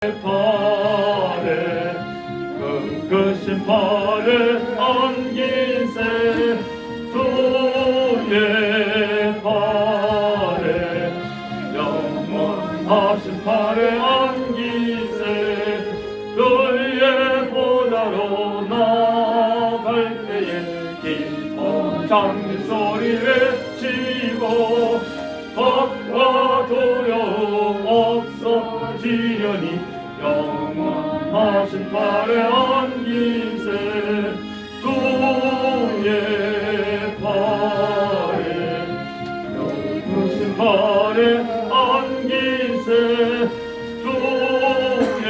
팔에 끈끈신 팔에 안긴 새 주의 팔에 영원하신 팔에 안긴 새 주의 보좌로 나갈 때에 기뻐 장미 소리 외치고 겁과 두려움 없어지려니 영원하신 팔에 안긴 새 주의 팔에 영원하신 팔에 안긴 새 주의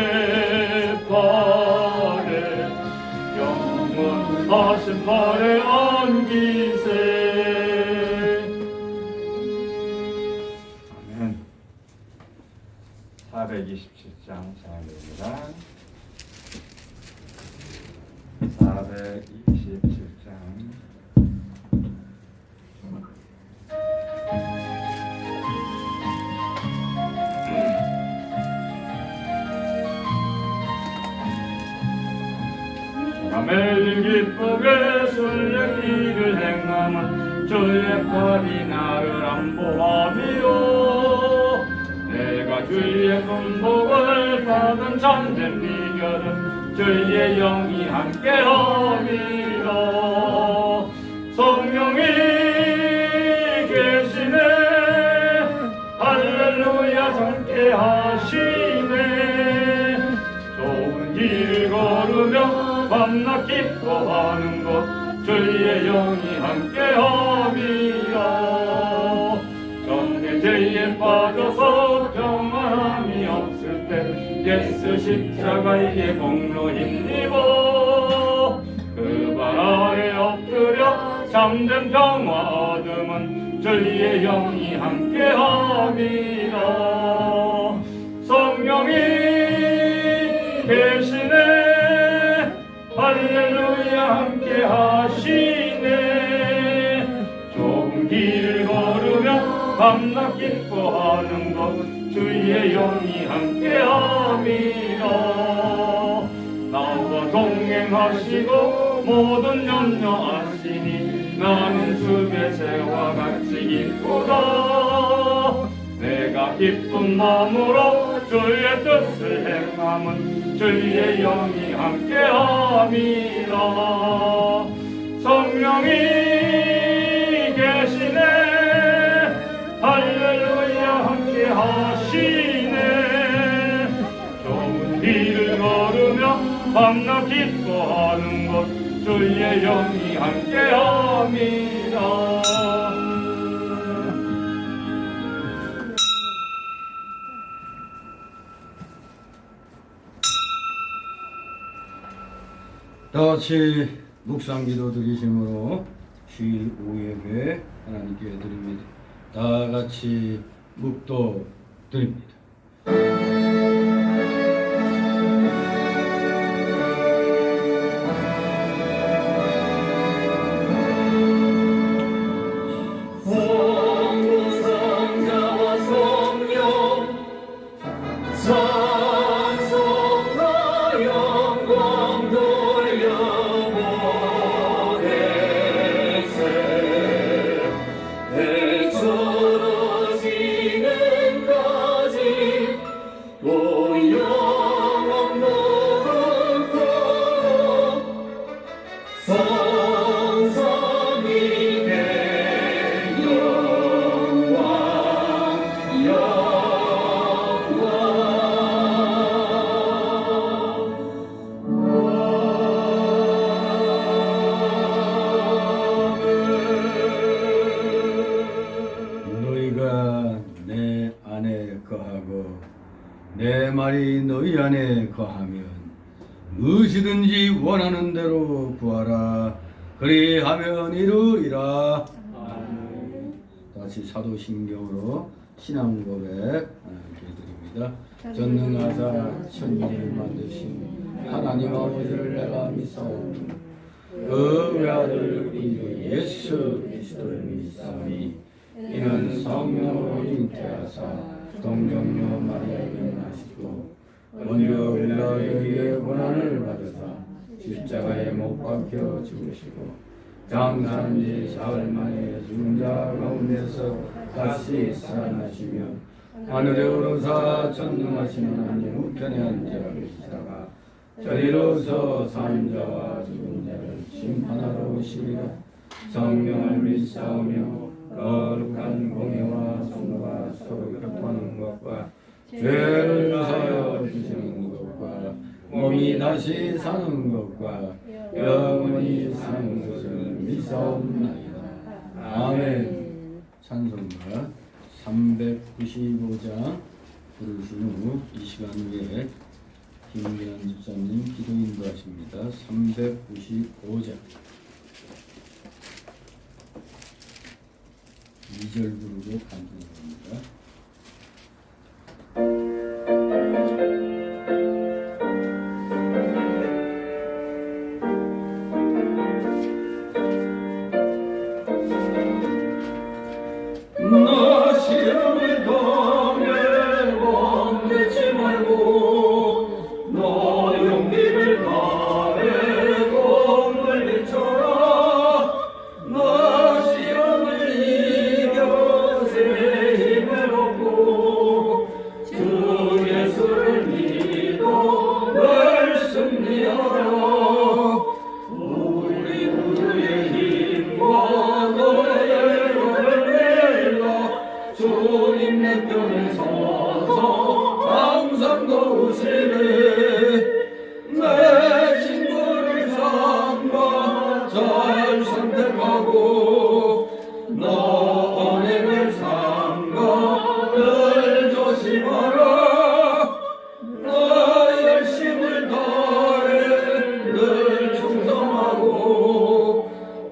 팔에 영원하신 팔에 안긴 새. 아멘. 427장 시작됩니다. 427장. 매일 기쁘게 순례길을 행하면 주의 팔이 나를 안보하며 내가 주의 군복을 받은 참된 비결은 주의 영이 함께함이라. 성령이 계시네 할렐루야 함께하시네. 좋은 길을 걸으며 밤낮 기뻐하는 것 주의 영이 함께함이라. 정의 죄에 빠져서 평안함이 없을 때 예수 십자가의 공로 힘입어 그 발 아래 엎드려 참된 평화 얻음은 주의 영이 함께함이라. 성령이 계시네 할렐루야 함께 하시네. 좁은 길을 걸으며 밤낮 기뻐하는 것 주의 영이 함께 함이라. 나와 동행하시고 모든 염려 아시니 나는 숲의 새와 같이 기쁘다. 내가 기쁜 마음으로 주의 뜻을 행함은 주의 영이 함께함이라. 성령이 계시네 할렐루야 함께하시네. 좋은 길을 걸으며 밤낮 기뻐하는 것 주의 영이 함께함이라. 다같이 묵상기도 드리심으로 주일 오후예배 하나님께 드립니다. 다같이 묵도 드립니다. 내 말이 너희 안에 거하면 무엇이든지 원하는 대로 구하라. 그리하면 이루리라. 다시 사도신경으로 신앙 고백 하나님께 드립니다. 전능하사 천지를 만드신 하나님 아버지를 내가 믿사오니 그 외아들 우리 주 예수 그리스도를 믿사오니 이는 성령으로 잉태하사 동정녀 마리아에게 나시고 먼저 빌라도에게 고난을 받으사 십자가에 못 박혀 죽으시고 장사한 지 사흘 만에 죽은 자 가운데서 다시 살아나시며 하늘에 오르사 전능하신 하나님 우편에 앉아 계시다가 저리로서 사는 자와 죽은 자를 심판하러 오시리라. 성령을 믿사오며 거룩한 공예와 성과 서로 교통하는 것과 죄를 사하여 주시는 것과 몸이 다시 사는 것과 영원히 사는 것을 믿사옵나이다. 아멘. 찬송가 395장 부르신 후 이 시간 후에 김민환 집사님 기도 인도하십니다. 395장 2절 부르고 간증합니다. 너 시험을 당해 겁내지 말고 너 용기를 다해 꿈을 비춰라. 너 시험을 이겨 새 힘을 얻고 주 예수를 믿어 널 승리하라. 우리 모두의 힘과 너의 주님 내 편에 서서 항상 도우시네. 내 친구를 삼가 잘 선택하고 너 언행을 삼가 늘 조심하라. 너 열심을 다해 늘 충성하고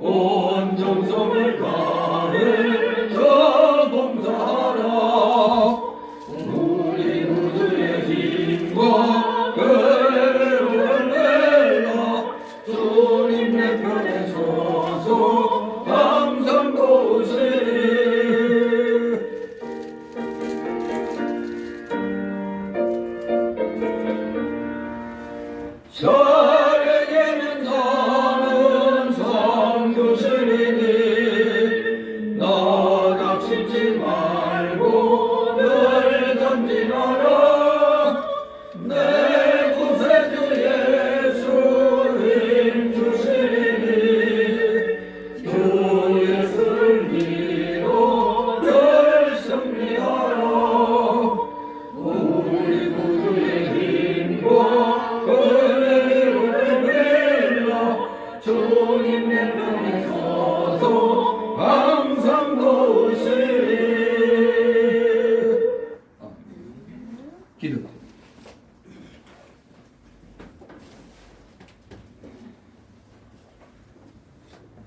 온 정성을 다해 저 봉사하라. 우리 모두의 힘과 괴로움을 내라. 주님 내 편에 서서 항상 도우시리. 저에게는 나는 성교신이니 너 다치지 말고 늘 전진하라. 내 구세주 예수 힘 주시니 주 예수를 믿어 늘 승리하라. 우리 모두의 힘과 은혜를 빌라. 주님 내 편에 서서 항상 도우시리. 기도.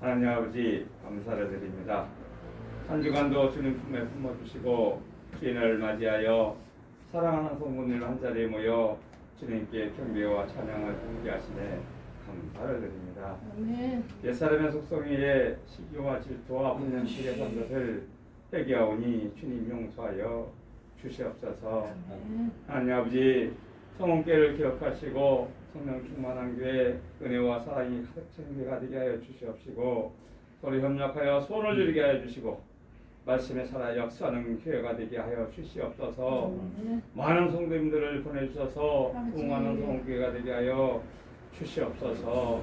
하나님 아버지 감사를 드립니다. 한 주간도 주님 품에 품어주시고 주인을 맞이하여 사랑하는 성도들 한자리에 모여 주님께 경배와 찬양을 공개하시네 감사를 드립니다. 아멘. 옛사람의 속성에 시기와 질투와 분연실에 산 것을 회개하오니 주님 용서하여 주시옵소서. 하나님 아버지 성원께를 기억하시고 성령 충만한 교회 은혜와 사랑이 가득 찬 교회가 되게 하여 주시옵시고 서로 협력하여 소원을 줄이게 하여 주시고 말씀에 살아 역사하는 교회가 되게 하여 주시옵소서. 많은 성도님들을 보내주셔서 부흥하는 성교회가 되게 하여 주시옵소서.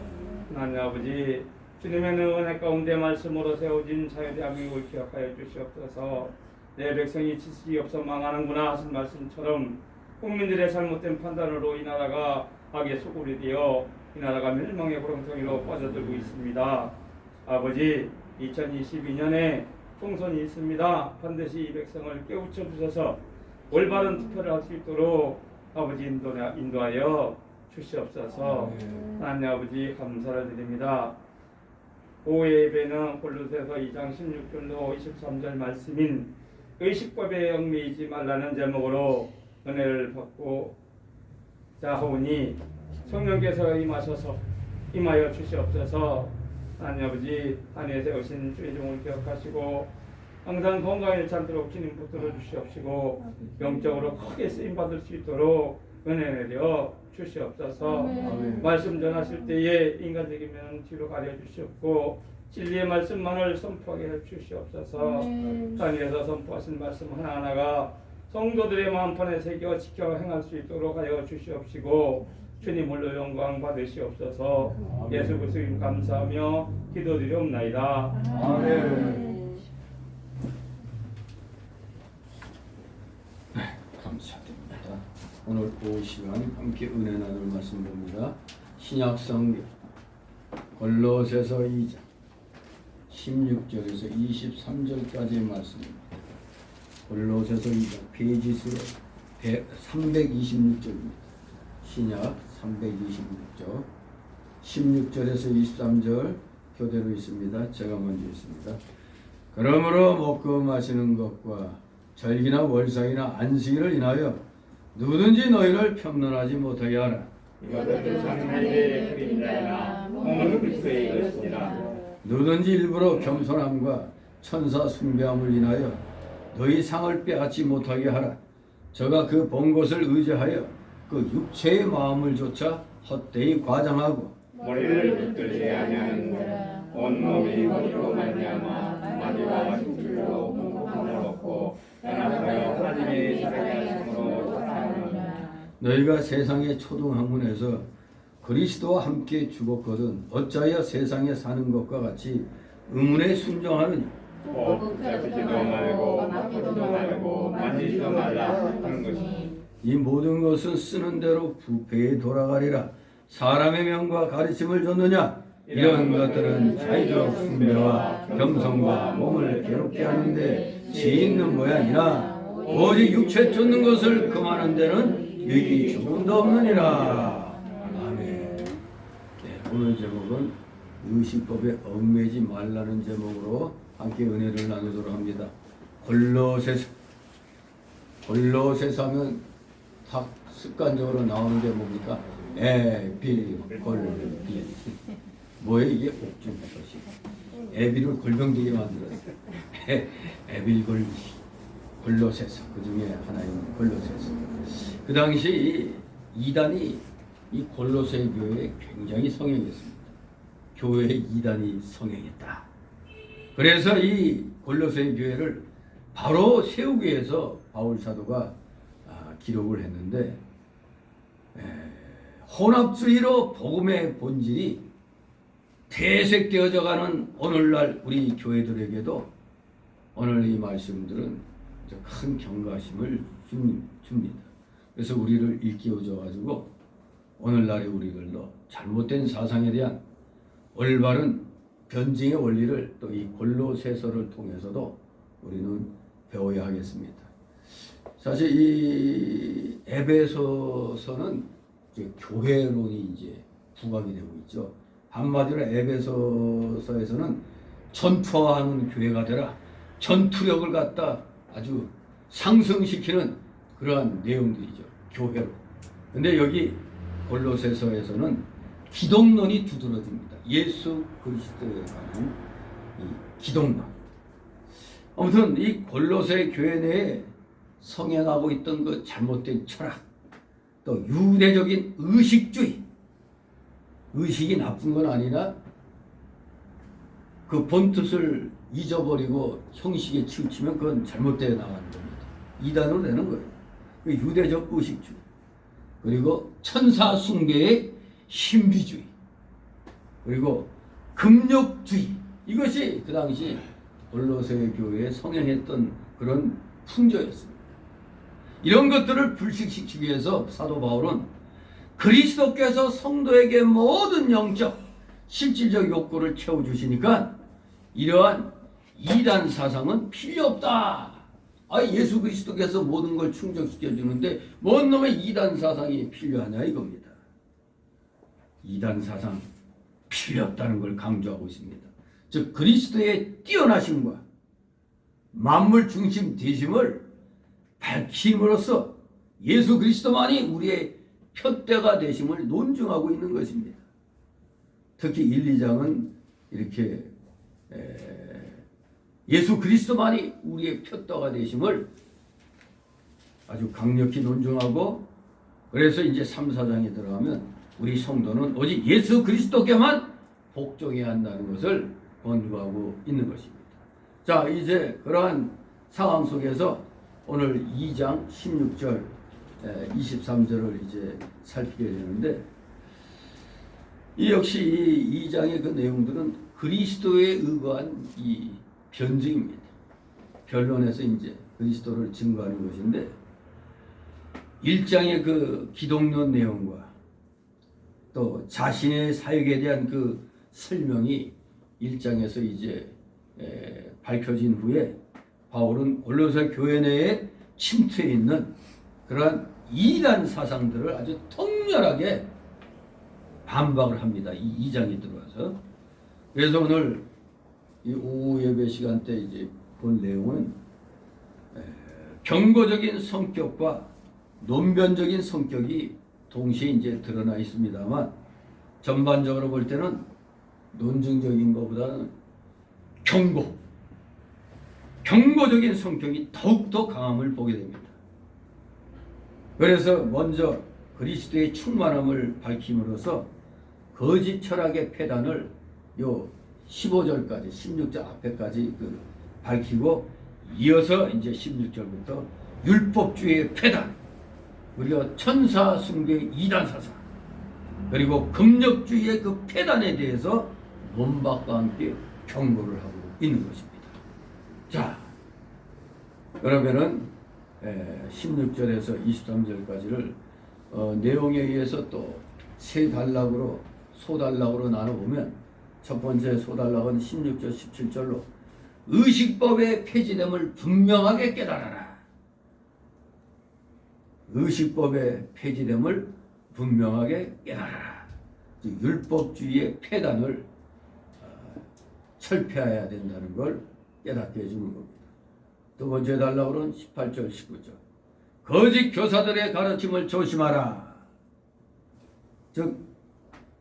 하나님 아버지 주님의 은혜 가운데 말씀으로 세워진 자유대한민국을 기억하여 주시옵소서. 내 백성이 지식이 없어 망하는구나 하신 말씀처럼 국민들의 잘못된 판단으로 이 나라가 악의 소굴이 되어 이 나라가 멸망의 호롱성이로 빠져들고 있습니다. 아버지 2022년에 총선이 있습니다. 반드시 이 백성을 깨우쳐 주셔서 올바른 투표를 할 수 있도록 아버지 인도하여 주시옵소서. 하나님 아버지 감사를 드립니다. 오후의 예배는 골로새서 2장 16절로 23절 말씀인 의식법에 얽매이지 말라는 제목으로 은혜를 받고 자하오니 성령께서 임하여 주시옵소서. 하나님 아버지 단위에 세우신 주의 종을 기억하시고 항상 건강을 찾도록 주님 붙들어 주시옵시고 영적으로 크게 쓰임 받을 수 있도록 은혜 내려 주시옵소서. 아멘. 말씀 전하실 때에 인간적이면 뒤로 가려 주시옵고 진리의 말씀만을 선포하게 해 주시옵소서. 산에서 선포하신 말씀 하나하나가 성도들의 마음판에 새겨 지켜 행할 수 있도록 하여 주시옵시고 주님 홀로 영광 받으시옵소서. 예수 그리스도 이름 감사하며 기도드리옵나이다. 아멘. 감사드립니다. 오늘 그 시간 함께 은혜 나눌 말씀 봅니다. 신약 성경 골로새서 2장 16절에서 23절까지의 말씀입니다. 골로새서 2장 페이지 수로 326쪽입니다. 신약 326쪽 16절에서 23절 교대로 있습니다. 제가 먼저 있습니다. 그러므로 먹고 마시는 것과 절기나 월상이나 안식일을 인하여 누구든지 너희를 편론하지 못하게 하라. 이것들은 장래의 그림자이나 오늘 그리스도의 것이니라. 누구든지 일부러 겸손함과 천사 숭배함을 인하여 너희 상을 빼앗지 못하게 하라. 저가 그 본 것을 의지하여 그 육체의 마음을 조차 헛되이 과장하고 머리를 붙들지 아니하는 온몸이 머리로 말미암아 마디와 힘줄로 공공함을 얻고 연합하여 하나님의 살아계 하심으로 사랑하노라. 너희가 세상의 초등학문에서 그리스도와 함께 죽었거든 어찌하여 세상에 사는 것과 같이 의문에 순종하느니 붙잡히지도 말고 맡기지도 말고 만지지도 말라 하는 것이 이 모든 것은 쓰는 대로 부패에 돌아가리라. 사람의 명과 가르침을 줬느냐? 이런 것들은 자의적 숭배와 겸손과 몸을 괴롭게 하는데 지있는 모양이나 오직 육체 쫓는 것을 금하는 데는 유익이 조금도 없느니라. 아멘. 네, 오늘 제목은 의식법에 얽매지 말라는 제목으로 함께 은혜를 나누도록 합니다. 골로새서 하면 다 습관적으로 나오는 게 뭡니까? 에빌골비. 뭐예요 이게? 옥중 것이. 에빌을 골병되게 만들었어요. 에빌골비. 골로새서 그 중에 하나인 골로새서. 그 당시 이단이 이 골로새 교회에 굉장히 성행했습니다. 교회에 이단이 성행했다. 그래서 이 골로새 교회를 바로 세우기 위해서 바울 사도가 기록을 했는데 혼합주의로 복음의 본질이 퇴색되어져가는 오늘날 우리 교회들에게도 오늘 이 말씀들은 큰 경각심을 줍니다. 그래서 우리를 일깨워줘가지고 오늘날의 우리들도 잘못된 사상에 대한 올바른 변증의 원리를 또 이 골로새서를 통해서도 우리는 배워야 하겠습니다. 사실 이 에베소서는 이제 교회론이 이제 부각이 되고 있죠. 한마디로 에베소서에서는 전투하는 교회가 되라, 전투력을 갖다 아주 상승시키는 그러한 내용들이죠. 교회로. 근데 여기 골로새서에서는 기독론이 두드러집니다. 예수 그리스도에 관한 이 기독론. 아무튼 이 골로새 교회 내에 성행하고 있던 그 잘못된 철학, 또 유대적인 의식주의, 의식이 나쁜 건 아니라 그 본뜻을 잊어버리고 형식에 치우치면 그건 잘못되어 나가는 겁니다. 이단으로 되는 거예요. 그 유대적 의식주의, 그리고 천사 숭배의 신비주의, 그리고 금욕주의, 이것이 그 당시 골로새 교회에 성행했던 그런 풍조였습니다. 이런 것들을 불식시키기 위해서 사도 바울은 그리스도께서 성도에게 모든 영적, 실질적 욕구를 채워주시니까 이러한 이단 사상은 필요 없다. 예수 그리스도께서 모든 걸 충족시켜주는데 뭔 놈의 이단 사상이 필요하냐 이겁니다. 이단 사상 필요 없다는 걸 강조하고 있습니다. 즉 그리스도의 뛰어나심과 만물 중심 되심을 밝힘으로써 예수 그리스도만이 우리의 표대가 되심을 논증하고 있는 것입니다. 특히 1, 2장은 이렇게 예수 그리스도만이 우리의 표대가 되심을 아주 강력히 논증하고 그래서 이제 3, 4장에 들어가면 우리 성도는 오직 예수 그리스도께만 복종해야 한다는 것을 권고하고 있는 것입니다. 자, 이제 그러한 상황 속에서 오늘 2장 16절 23절을 이제 살피게 되는데, 이 역시 이 2장의 그 내용들은 그리스도에 의거한 이 변증입니다. 변론에서 이제 그리스도를 증거하는 것인데, 1장의 그 기독론 내용과 또 자신의 사역에 대한 그 설명이 1장에서 이제 밝혀진 후에 바울은 골로새 교회 내에 침투해 있는 그러한 이단 사상들을 아주 통렬하게 반박을 합니다. 이 2장에 들어와서. 그래서 오늘 이 오후 예배 시간 때 이제 본 내용은 경고적인 성격과 논변적인 성격이 동시에 이제 드러나 있습니다만, 전반적으로 볼 때는 논증적인 것보다는 경고적인 성격이 더욱더 강함을 보게 됩니다. 그래서 먼저 그리스도의 충만함을 밝힘으로써 거짓 철학의 폐단을 요 15절까지 16절 앞에까지 밝히고, 이어서 이제 16절부터 율법주의의 폐단, 그리고 천사 숭배의 이단 사상, 그리고 금력주의의 그 폐단에 대해서 논박과 함께 경고를 하고 있는 것입니다. 자, 그러면은 16절에서 23절까지를 내용에 의해서 또 세 단락으로 소단락으로 나눠보면, 첫 번째 소단락은 16절 17절로 의식법의 폐지됨을 분명하게 깨달아라. 의식법의 폐지됨을 분명하게 깨달아라. 율법주의의 폐단을 철폐해야 된다는 걸 깨닫게 해주는 겁니다. 두 번째 단락으로는 18절 19절 거짓 교사들의 가르침을 조심하라. 즉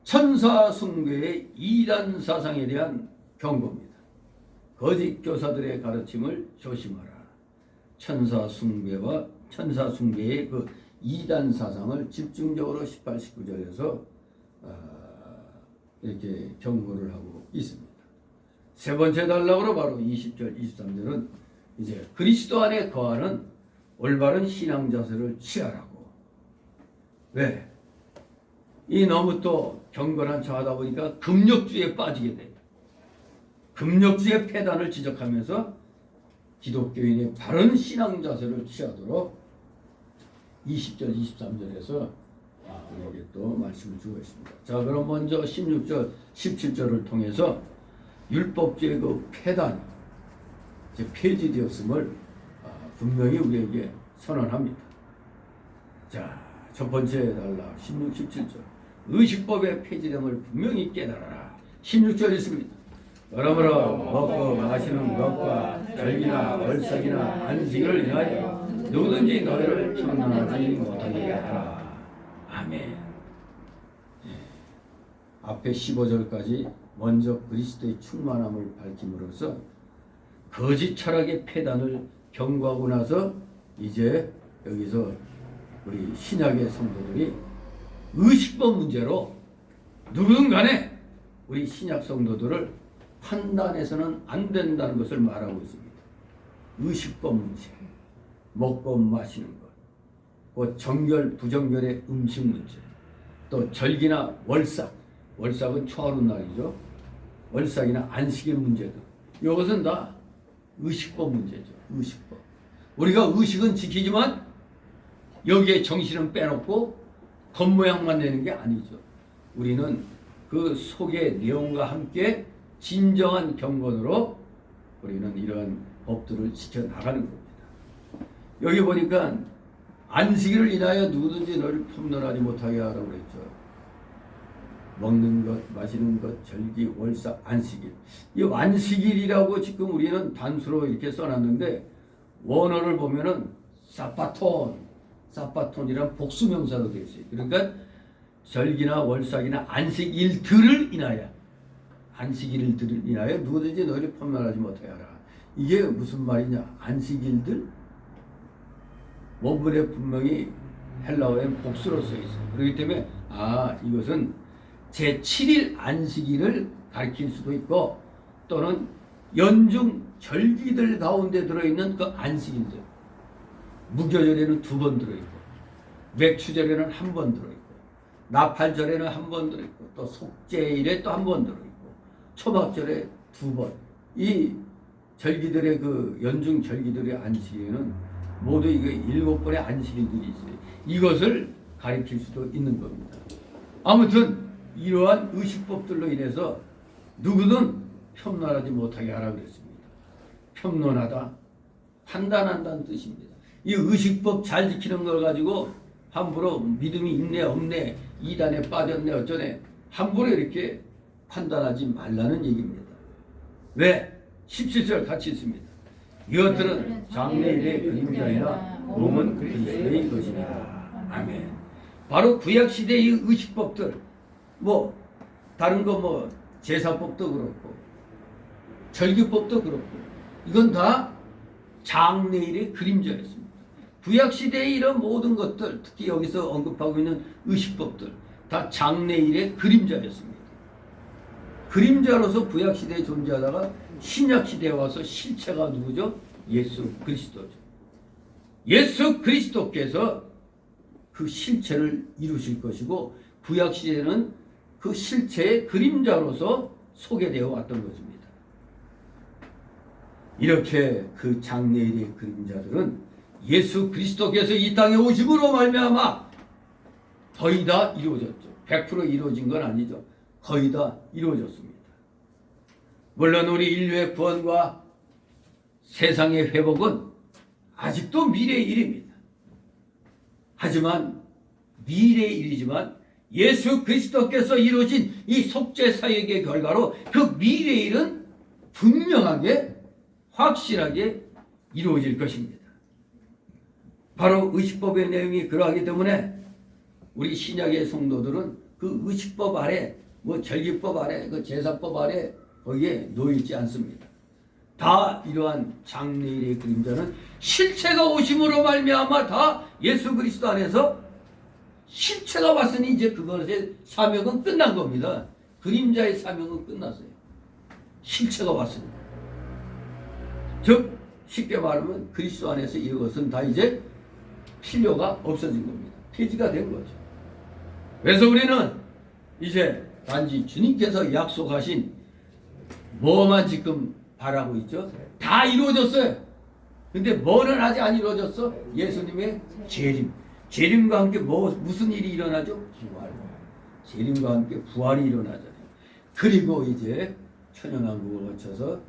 천사 숭배의 이단 사상에 대한 경고입니다. 거짓 교사들의 가르침을 조심하라. 천사 숭배의 그 이단 사상을 집중적으로 18, 19절에서 이렇게 경고를 하고 있습니다. 세 번째 단락으로 바로 20절, 23절은 이제 그리스도 안에 거하는 올바른 신앙 자세를 취하라고. 왜? 이 너무 또 경건한 척하다 보니까 금력주의에 빠지게 돼요. 금력주의 폐단을 지적하면서 기독교인의 바른 신앙 자세를 취하도록 20절, 23절에서 우리에게 또 말씀을 주고 있습니다. 자, 그럼 먼저 16절, 17절을 통해서 율법주의 그 폐단이 폐지되었음을 분명히 우리에게 선언합니다. 자, 첫 번째 단락 16, 17절 의식법의 폐지됨을 분명히 깨달아라. 16절 있습니다. 그러므로 먹고 마시는 것과 절기나 월삭이나 안식을 인하여 누구든지 너희를 평안하지 못하게 하라. 아멘. 앞에 15절까지 먼저 그리스도의 충만함을 밝힘으로써 거짓 철학의 폐단을 경고하고 나서 이제 여기서 우리 신약의 성도들이 의식법 문제로 누구든 간에 우리 신약 성도들을 판단해서는 안 된다는 것을 말하고 있습니다. 의식법 문제, 먹고 마시는 것, 그 정결 부정결의 음식 문제, 또 절기나 월삭은 초하루날이죠. 월삭이나 안식일 문제도, 이것은 다 의식법 문제죠. 의식법. 우리가 의식은 지키지만 여기에 정신은 빼놓고 겉모양만 내는 게 아니죠. 우리는 그 속의 내용과 함께 진정한 경건으로 우리는 이러한 법들을 지켜나가는 겁니다. 여기 보니까 안식일을 인하여 누구든지 너를 폄론하지 못하게 하라고 그랬죠. 먹는 것, 마시는 것, 절기, 월삭, 안식일. 이 안식일이라고 지금 우리는 단수로 이렇게 써놨는데, 원어를 보면은 사바톤이란 복수명사로 되어 있어요. 그러니까 절기나 월삭이나 안식일들을 인하여 누구든지 너희를 폄론하지 못하게 하라. 이게 무슨 말이냐? 안식일들? 원문에 분명히 헬라어엔 복수로 써 있어요. 그렇기 때문에 이것은 제7일 안식일을 가리킬 수도 있고 또는 연중 절기들 가운데 들어있는 그 안식일들, 무교절에는 2번 들어있고 맥추절에는 1번 들어있고 나팔절에는 1번 들어있고 또 속죄일에 또 1번 들어있고 초막절에 2번, 이 절기들의 그 연중 절기들의 안식일에는 모두 이게 7번의 안식일들이 있어요. 이것을 가리킬 수도 있는 겁니다. 아무튼 이러한 의식법들로 인해서 누구든 편론하지 못하게 하라 그랬습니다. 편론하다, 판단한다는 뜻입니다. 이 의식법 잘 지키는 걸 가지고 함부로 믿음이 있네 없네, 이단에 빠졌네 어쩌네 함부로 이렇게 판단하지 말라는 얘기입니다. 왜? 17절 같이 있습니다. 이것들은 장래일의 그림자이나 몸은 그리스도의 것이니라. 아멘. 바로 구약시대의 의식법들, 다른 거 제사법도 그렇고 절기법도 그렇고 이건 다 장래일의 그림자였습니다. 구약시대의 이런 모든 것들, 특히 여기서 언급하고 있는 의식법들 다 장래일의 그림자였습니다. 그림자로서 구약시대에 존재하다가 신약시대에 와서 실체가 누구죠? 예수 그리스도죠. 예수 그리스도께서 그 실체를 이루실 것이고 구약시대는 그 실체의 그림자로서 소개되어 왔던 것입니다. 이렇게 그 장래일의 그림자들은 예수 그리스도께서 이 땅에 오심으로 말미암아 거의 다 이루어졌죠. 100% 이루어진 건 아니죠. 거의 다 이루어졌습니다. 물론 우리 인류의 구원과 세상의 회복은 아직도 미래의 일입니다. 하지만 미래의 일이지만 예수 그리스도께서 이루어진 이 속죄 사역의 결과로 그 미래의 일은 분명하게 확실하게 이루어질 것입니다. 바로 의식법의 내용이 그러하기 때문에 우리 신약의 성도들은 그 의식법 아래, 절기법 아래, 그 제사법 아래 거기에 놓여있지 않습니다. 다 이러한 장래일의 그림자는 실체가 오심으로 말미암아 다 예수 그리스도 안에서 실체가 왔으니 이제 그것의 사명은 끝난 겁니다. 그림자의 사명은 끝났어요. 실체가 왔으니. 즉 쉽게 말하면 그리스도 안에서 이것은 다 이제 필요가 없어진 겁니다. 폐지가 된 거죠. 그래서 우리는 이제 단지 주님께서 약속하신 뭐만 지금 바라고 있죠? 다 이루어졌어요. 근데 뭐는 아직 안 이루어졌어? 예수님의 재림. 재림과 함께 무슨 일이 일어나죠? 부활. 재림과 함께 부활이 일어나잖아요. 그리고 이제 천연왕국을 거쳐서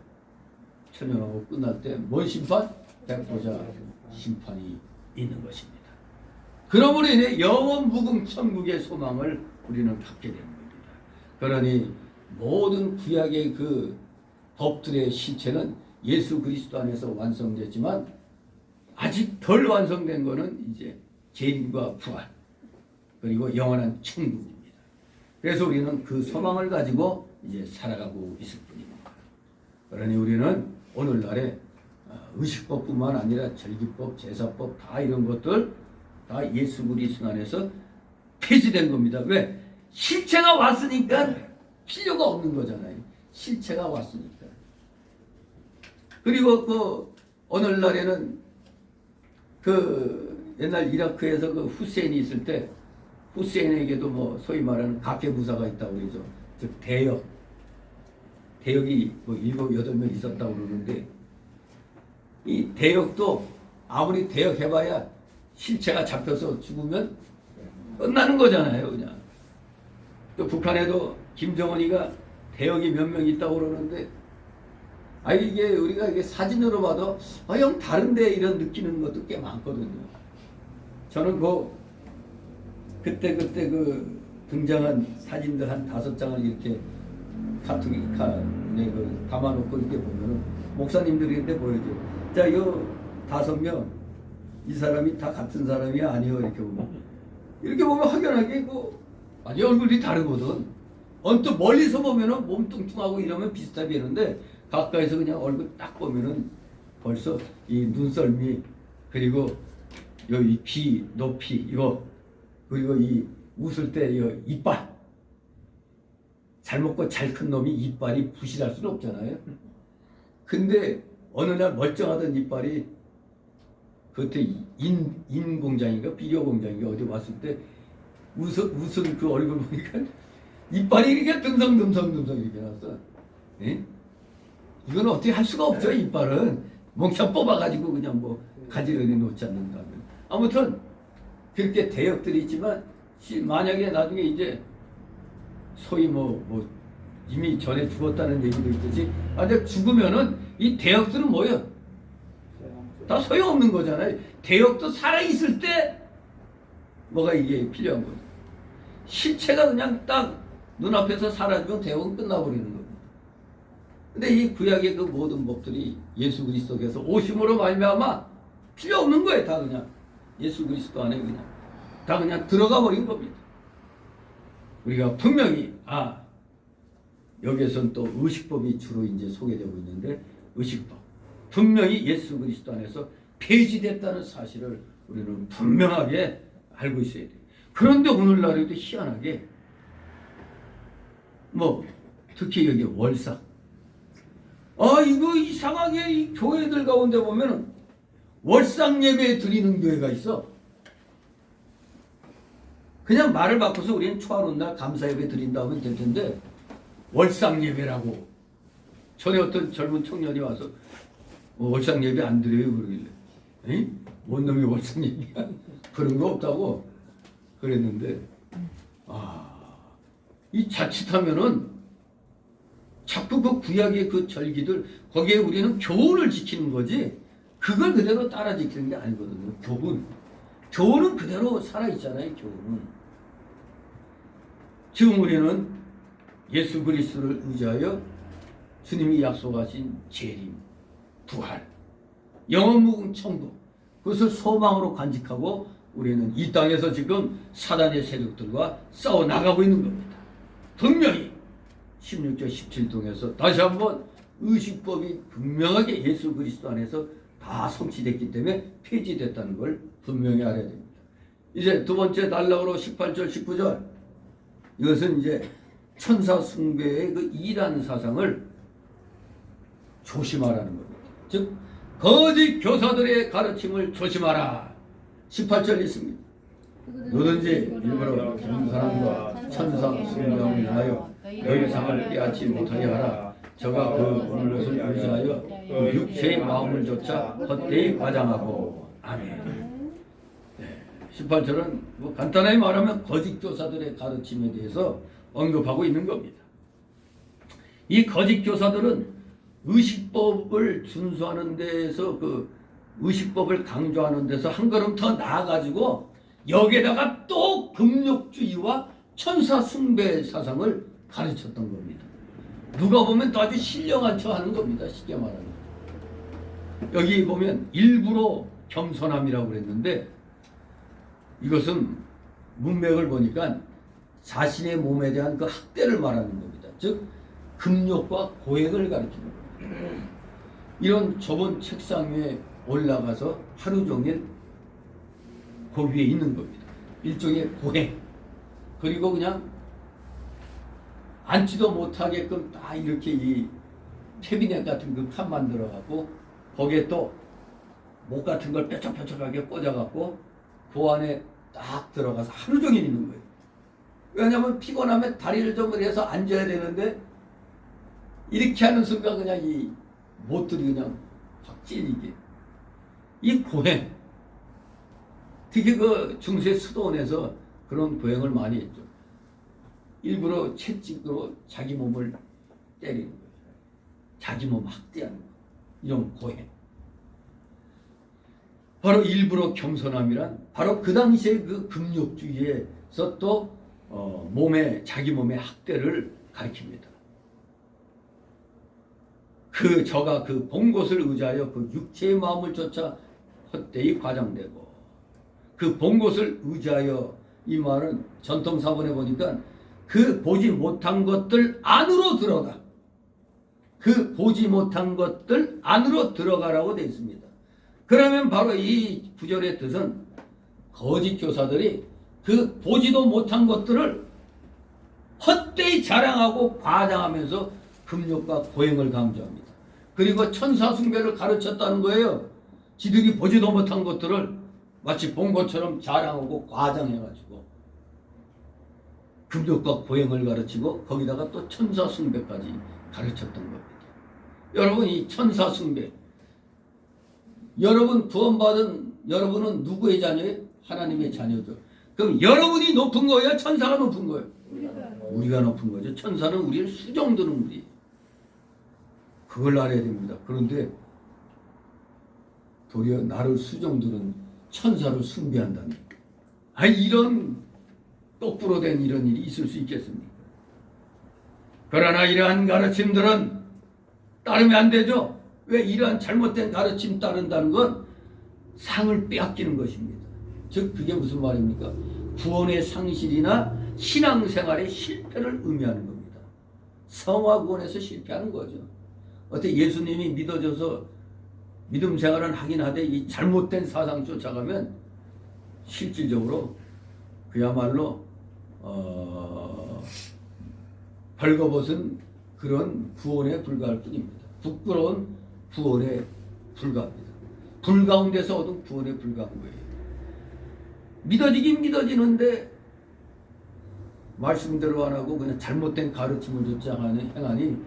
천연왕국 끝날 때 뭔 심판? 백보자 심판이 있는 것입니다. 그러므로 인해 영원 무궁 천국의 소망을 우리는 갖게 되는 겁니다. 그러니 모든 구약의 그 법들의 실체는 예수 그리스도 안에서 완성됐지만 아직 덜 완성된 것은 이제 재림과 부활 그리고 영원한 천국입니다. 그래서 우리는 그 소망을 가지고 이제 살아가고 있을 뿐입니다. 그러니 우리는 오늘날에 의식법뿐만 아니라 절기법, 제사법 다 이런 것들 다 예수 그리스도 안에서 폐지된 겁니다. 왜? 실체가 왔으니까 필요가 없는 거잖아요. 실체가 왔으니까. 그리고 그 오늘날에는 그 옛날 이라크에서 그 후세인이 있을 때 후세인에게도 소위 말하는 각계부사가 있다고 그러죠. 즉 대역. 대역이 7, 8명 있었다고 그러는데 이 대역도 아무리 대역해봐야 실체가 잡혀서 죽으면 끝나는 거잖아요. 그냥. 또 북한에도 김정은이가 대역이 몇 명 있다고 그러는데 이게 우리가 이게 사진으로 봐도 형 다른데 이런 느끼는 것도 꽤 많거든요. 저는 그때 그 등장한 사진들 한 5장을 이렇게 카톡에 담아놓고 이렇게 보면은 목사님들한테 보여줘. 자, 요 5명 이 사람이 다 같은 사람이 아니요 이렇게 보면 확연하게 아니 얼굴이 다르거든. 언뜻 멀리서 보면은 몸 뚱뚱하고 이러면 비슷하게 보이는데 가까이서 그냥 얼굴 딱 보면은 벌써 이 눈썰미 그리고 여기 귀 높이 이거 그리고 이 웃을 때 이 이빨 잘 먹고 잘 큰 놈이 이빨이 부실할 수는 없잖아요. 근데 어느 날 멀쩡하던 이빨이 그때 인 공장인가 비료 공장인가 어디 왔을 때 웃은 그 얼굴 보니까 이빨이 이렇게 듬성듬성 이렇게 났어. 예? 이건 어떻게 할 수가 없죠. 이빨은 몽창 뽑아가지고 그냥 뭐 가지런히 놓지 않는다면. 아무튼 그렇게 대역들이 있지만 만약에 나중에 이제 소위 뭐 이미 전에 죽었다는 얘기도 있듯이 근데 죽으면은 이 대역들은 뭐예요? 다 소용없는 거잖아요. 대역도 살아있을 때 뭐가 이게 필요한 거죠. 실체가 그냥 딱 눈앞에서 사라지면 대역은 끝나버리는 겁니다. 근데 이 구약의 그 모든 법들이 예수 그리스도께서 오심으로 말미암아 필요 없는 거예요. 다 그냥 예수 그리스도 안에 그냥 다 그냥 들어가 버린 겁니다. 우리가 분명히 여기에서는 또 의식법이 주로 이제 소개되고 있는데 의식법 분명히 예수 그리스도 안에서 폐지됐다는 사실을 우리는 분명하게 알고 있어야 돼요. 그런데 오늘날에도 희한하게 뭐 특히 여기 월삭 이거 이상하게 이 교회들 가운데 보면은 월삭 예배 드리는 교회가 있어. 그냥 말을 바꿔서 우리는 초하루 날 감사 예배 드린다 하면 될 텐데 월삭 예배라고 전에 어떤 젊은 청년이 와서 월삭 예배 안 드려요 그러길래 뭔 놈이 월삭 예배야 그런 거 없다고 그랬는데 이 자칫하면은 자꾸 그 구약의 그 절기들 거기에 우리는 교훈을 지키는 거지 그걸 그대로 따라 지키는 게 아니거든요. 교훈은 그대로 살아있잖아요. 교훈은 지금 우리는 예수 그리스도를 의지하여 주님이 약속하신 재림, 부활, 영원무궁 천국 그것을 소망으로 간직하고 우리는 이 땅에서 지금 사단의 세력들과 싸워 나가고 있는 겁니다. 분명히 16절 17동에서 다시 한번 의식법이 분명하게 예수 그리스도 안에서 다 성취됐기 때문에 폐지됐다는 걸 분명히 알아야 됩니다. 이제 두 번째 단락으로 18절 19절 이것은 이제 천사 숭배의 그 이란 사상을 조심하라는 겁니다. 즉 거짓 교사들의 가르침을 조심하라. 18절 있습니다. 누구든지 일부러 다른 사람과 천사 숭배함을 인하여 너희 상을 빼앗지 못하게 하라. 저가 그 오는 것을 의지하여 그 육체의 마음을 조차 헛되이 과장하고 아멘. 18절은 뭐 간단하게 말하면 거짓 교사들의 가르침에 대해서 언급하고 있는 겁니다. 이 거짓 교사들은 의식법을 준수하는 데서 그 의식법을 강조하는 데서 한 걸음 더 나아가지고 여기에다가 또 금욕주의와 천사 숭배 사상을 가르쳤던 겁니다. 누가 보면 또 아주 신령한 척 하는 겁니다. 쉽게 말하면. 여기 보면 일부러 겸손함이라고 그랬는데 이것은 문맥을 보니까 자신의 몸에 대한 그 학대를 말하는 겁니다. 즉 금욕과 고행을 가르치는 겁니다. 이런 좁은 책상 위에 올라가서 하루 종일 그 위에 있는 겁니다. 일종의 고행. 그리고 그냥 앉지도 못하게끔 딱 이렇게 이 캐비넷 같은 그 칸 만들어 갖고 거기에 또 목 같은 걸 뾰족뾰족하게 꽂아 갖고 그 안에 딱 들어가서 하루 종일 있는 거예요. 왜냐하면 피곤하면 다리를 좀 해서 앉아야 되는데 이렇게 하는 순간 그냥 이 못들이 그냥 확 찔리게. 이 고행. 특히 그 중세 수도원에서 그런 고행을 많이 했죠. 일부러 채찍으로 자기 몸을 때리는 거예요. 자기 몸 학대하는 거. 이런 고행. 바로 일부러 겸손함이란 바로 그 당시에 그 금욕주의에서 또 자기 몸의 학대를 가리킵니다. 저가 그 본 것을 의지하여 그 육체의 마음을 쫓아 헛되이 과장되고 그 본 것을 의지하여 이 말은 전통사본에 보니까 그 보지 못한 것들 안으로 들어가. 그 보지 못한 것들 안으로 들어가라고 되어 있습니다. 그러면 바로 이 구절의 뜻은 거짓 교사들이 그 보지도 못한 것들을 헛되이 자랑하고 과장하면서 금욕과 고행을 강조합니다. 그리고 천사 숭배를 가르쳤다는 거예요. 지들이 보지도 못한 것들을 마치 본 것처럼 자랑하고 과장해가지고 금욕과 고행을 가르치고 거기다가 또 천사 숭배까지 가르쳤던 겁니다. 여러분, 이 천사 숭배, 여러분 구원받은 여러분은 누구의 자녀예요? 하나님의 자녀죠. 그럼 여러분이 높은 거예요? 천사가 높은 거예요? 우리가 높은 거죠. 천사는 우리를 수종드는 우리. 그걸 알아야 됩니다. 그런데 도리어 나를 수종드는 천사를 숭배한다니. 이런 똑부러된 이런 일이 있을 수 있겠습니까? 그러나 이러한 가르침들은 따르면 안 되죠. 왜? 이러한 잘못된 가르침 따른다는 건 상을 빼앗기는 것입니다. 즉 그게 무슨 말입니까? 구원의 상실이나 신앙생활의 실패를 의미하는 겁니다. 성화 구원에서 실패하는 거죠. 어떻게 예수님이 믿어져서 믿음 생활은 하긴 하되 이 잘못된 사상 쫓아가면 실질적으로 그야말로 벌거벗은 그런 구원에 불과할 뿐입니다. 부끄러운 구원에 불과합니다. 불 가운데서 얻은 구원에 불과한 거예요. 믿어지긴 믿어지는데 말씀대로 안 하고 그냥 잘못된 가르침을 주장하는 행하니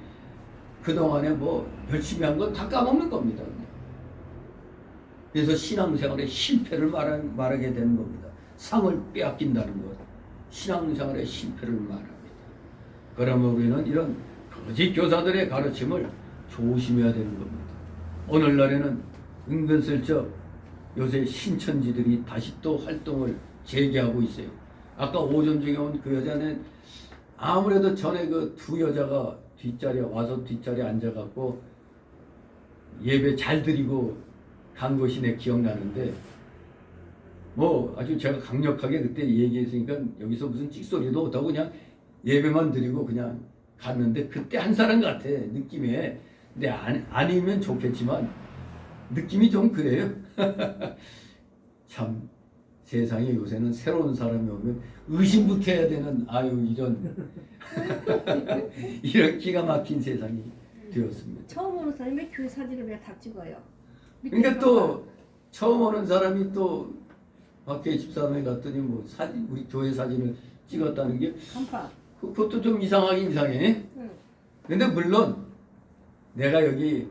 그동안에 뭐 열심히 한 건 다 까먹는 겁니다. 그래서 신앙생활의 실패를 말하게 되는 겁니다. 상을 빼앗긴다는 것, 신앙생활의 실패를 말합니다. 그러면 우리는 이런 거짓 교사들의 가르침을 조심해야 되는 겁니다. 오늘날에는 은근슬쩍 요새 신천지들이 다시 또 활동을 재개하고 있어요. 아까 오전 중에 온 그 여자는 아무래도 전에 그 두 여자가 뒷자리에 와서 뒷자리에 앉아갖고 예배 잘 드리고 간 것이 내 기억나는데 뭐 아주 제가 강력하게 그때 얘기했으니까 여기서 무슨 찍소리도 못하고 그냥 예배만 드리고 그냥 갔는데 그때 한 사람 같아 느낌에. 근데 아니면 좋겠지만 느낌이 좀 그래요. 참 세상에 요새는 새로운 사람이 오면 의심부터 해야 되는 이런 이런 기가 막힌 세상이 되었습니다. 처음 오는 사람이 교회 사진을 왜 다 찍어요? 그러니까 또 처음 오는 사람이 또 밖에 집사람에 갔더니 뭐 사진 우리 교회 사진을 찍었다는 게 간판. 그것도 좀 이상하긴 이상해. 근데 물론 내가 여기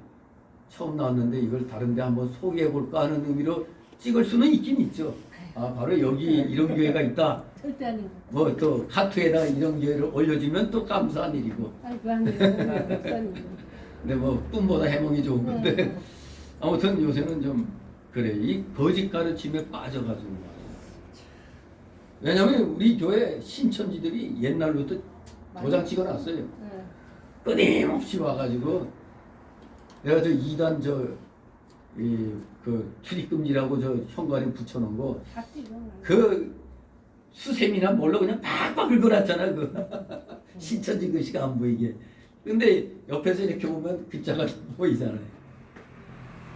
처음 나왔는데 이걸 다른 데 한번 소개해 볼까 하는 의미로 찍을 수는 있긴 있죠. 바로 여기 이런 교회가 있다. 절대 아니고. 뭐 또 카트에다 이런 교회를 올려주면 또 감사한 일이고. 아이고 아니에요. 목사님. 근데 뭐 꿈보다 해몽이 좋은 건데 아무튼 요새는 좀 그래. 이 거짓 가르침에 빠져가지고 말이야. 왜냐면 우리 교회 신천지들이 옛날부터 도장 찍어놨어요. 끊임없이 와가지고 내가 저 2단 그 출입금지라고 저 현관에 붙여놓은 거 그 수세미나 뭘로 그냥 팍팍 긁어놨잖아. 그 신천지 글씨가 안 보이게. 근데 옆에서 이렇게 보면 글자가 보이잖아요.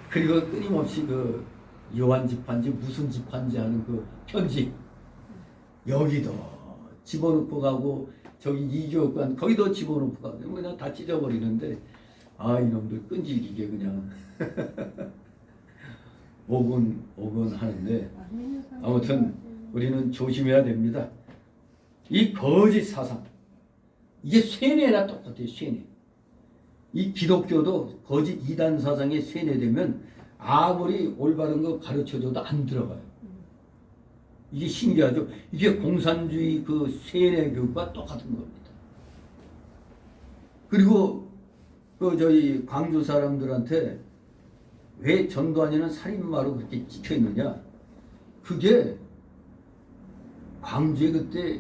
그리고 끊임없이 그 요한 집한지 무슨 집한지 하는 그 편지 여기도 집어넣고 가고 저기 이교관 거기도 집어넣고 가고 그냥 다 찢어버리는데 이놈들 끈질기게 그냥 오군 하는데 아무튼 우리는 조심해야 됩니다. 이 거짓 사상 이게 쇠뇌나 똑같아요. 쇠뇌. 이 기독교도 거짓 이단 사상에 쇠뇌되면 아무리 올바른 거 가르쳐줘도 안 들어가요. 이게 신기하죠. 이게 공산주의 그 쇠뇌 교육과 똑같은 겁니다. 그리고 그 저희 광주 사람들한테 왜 전두환이는 살인마로 그렇게 찍혀 있느냐? 그게 광주에 그때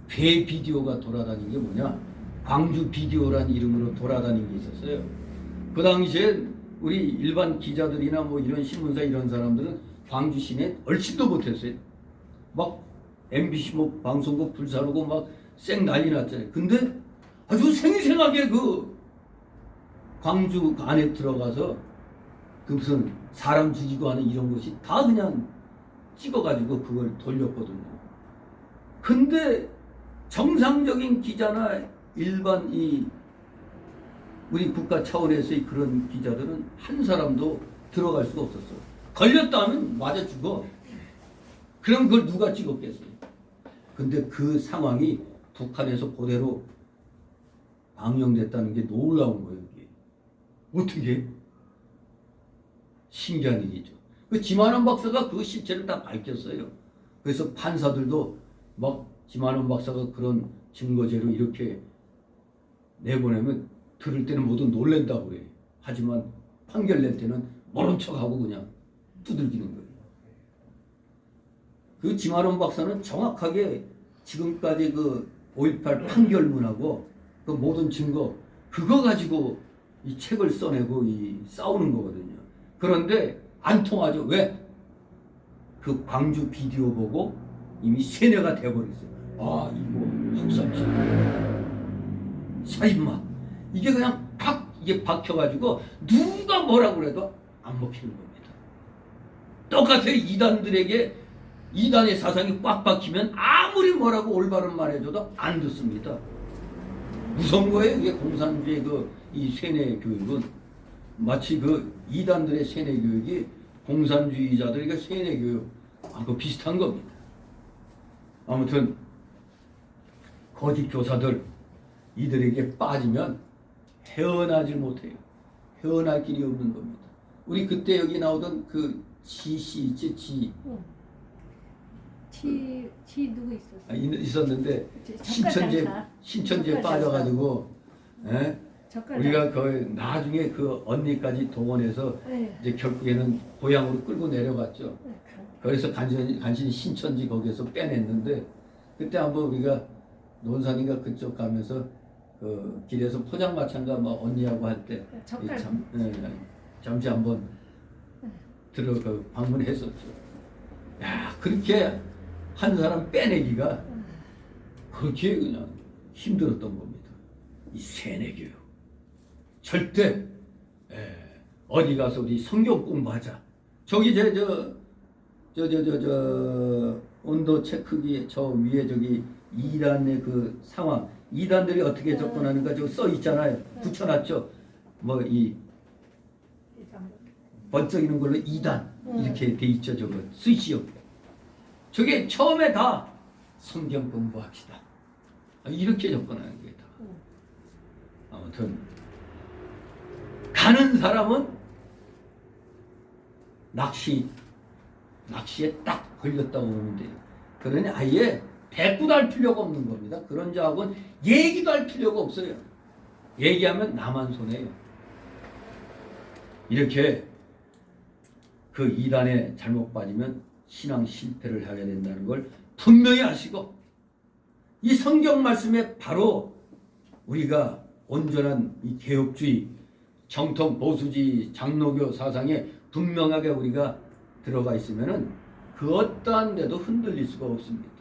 배 비디오가 돌아다닌 게 뭐냐? 광주 비디오란 이름으로 돌아다닌 게 있었어요. 그 당시에 우리 일반 기자들이나 뭐 이런 신문사 이런 사람들은 광주 시내 얼씬도 못했어요. 막 MBC 뭐 방송국 불사르고 막 쌩 난리 났잖아요. 근데 아주 생생하게 그 광주 안에 들어가서 그 무슨 사람 죽이고 하는 이런 것이 다 그냥 찍어가지고 그걸 돌렸거든요. 근데 정상적인 기자나 일반 이 우리 국가 차원에서의 그런 기자들은 한 사람도 들어갈 수가 없었어. 걸렸다 하면 맞아 죽어. 그럼 그걸 누가 찍었겠어요? 근데 그 상황이 북한에서 그대로 방영됐다는 게 놀라운 거예요. 이게. 어떻게? 신기한 일이죠. 그 지만원 박사가 그 실체를 다 밝혔어요. 그래서 판사들도 막 지만원 박사가 그런 증거제로 이렇게 내보내면 들을 때는 모두 놀랜다고 그래요. 하지만 판결 낼 때는 모른 척하고 그냥 두들기는 거예요. 그 지만원 박사는 정확하게 지금까지 그 5.18 판결문하고 그 모든 증거 그거 가지고 이 책을 써내고 이 싸우는 거거든요. 그런데 안 통하죠. 왜? 그 광주 비디오 보고 이미 세뇌가 돼버렸어요. 아 이거 학살지 살인마 이게 그냥 이게 박혀가지고 누가 뭐라고 그래도 안 먹히는 겁니다. 똑같아요. 이단들에게 이단의 사상이 꽉 박히면 아무리 뭐라고 올바른 말 해줘도 안 듣습니다. 무서운 거예요. 이게 공산주의 이 세뇌 교육은 마치 그 이단들의 세뇌 교육이 공산주의자들에게 세뇌 교육 그 비슷한 겁니다. 아무튼 거짓 교사들 이들에게 빠지면 헤어나질 못해요. 헤어날 길이 없는 겁니다. 우리 그때 여기 나오던 그 지씨 있지 지. 지 누구 있었어? 있었는데 젓갈 신천지에 빠져가지고 예? 우리가 그 나중에 그 언니까지 동원해서 네. 이제 결국에는 고향으로 끌고 내려갔죠. 그래서 간신히 신천지 거기에서 빼냈는데 그때 한번 우리가 논산인가 그쪽 가면서 그 길에서 포장마차인가 뭐 언니하고 할 때 잠시 한번 방문했었죠. 야 그렇게 한 사람 빼내기가 그렇게 그냥 힘들었던 겁니다. 이 세뇌교육 절대 어디 가서 우리 성경 공부하자. 저기 온도 체크기 저 위에 저기 이단의 그 상황 이단들이 어떻게 접근하는가 저기 써 있잖아요. 붙여놨죠. 뭐 이 번쩍이는 걸로 이단 이렇게 돼 있죠. 저거 쓰시오. 저게 처음에 다 성경 공부합시다. 이렇게 접근하는 게 다. 아무튼 가는 사람은 낚시에 딱 걸렸다고 보면 돼요. 그러니 아예 대꾸도 할 필요가 없는 겁니다. 그런 자하고는 얘기도 할 필요가 없어요. 얘기하면 나만 손해요. 이렇게 그 이단에 잘못 빠지면 신앙 실패를 하게 된다는 걸 분명히 아시고 이 성경 말씀에 바로 우리가 온전한 이 개혁주의 정통 보수주의 장로교 사상에 분명하게 우리가 들어가 있으면은 그 어떠한 데도 흔들릴 수가 없습니다.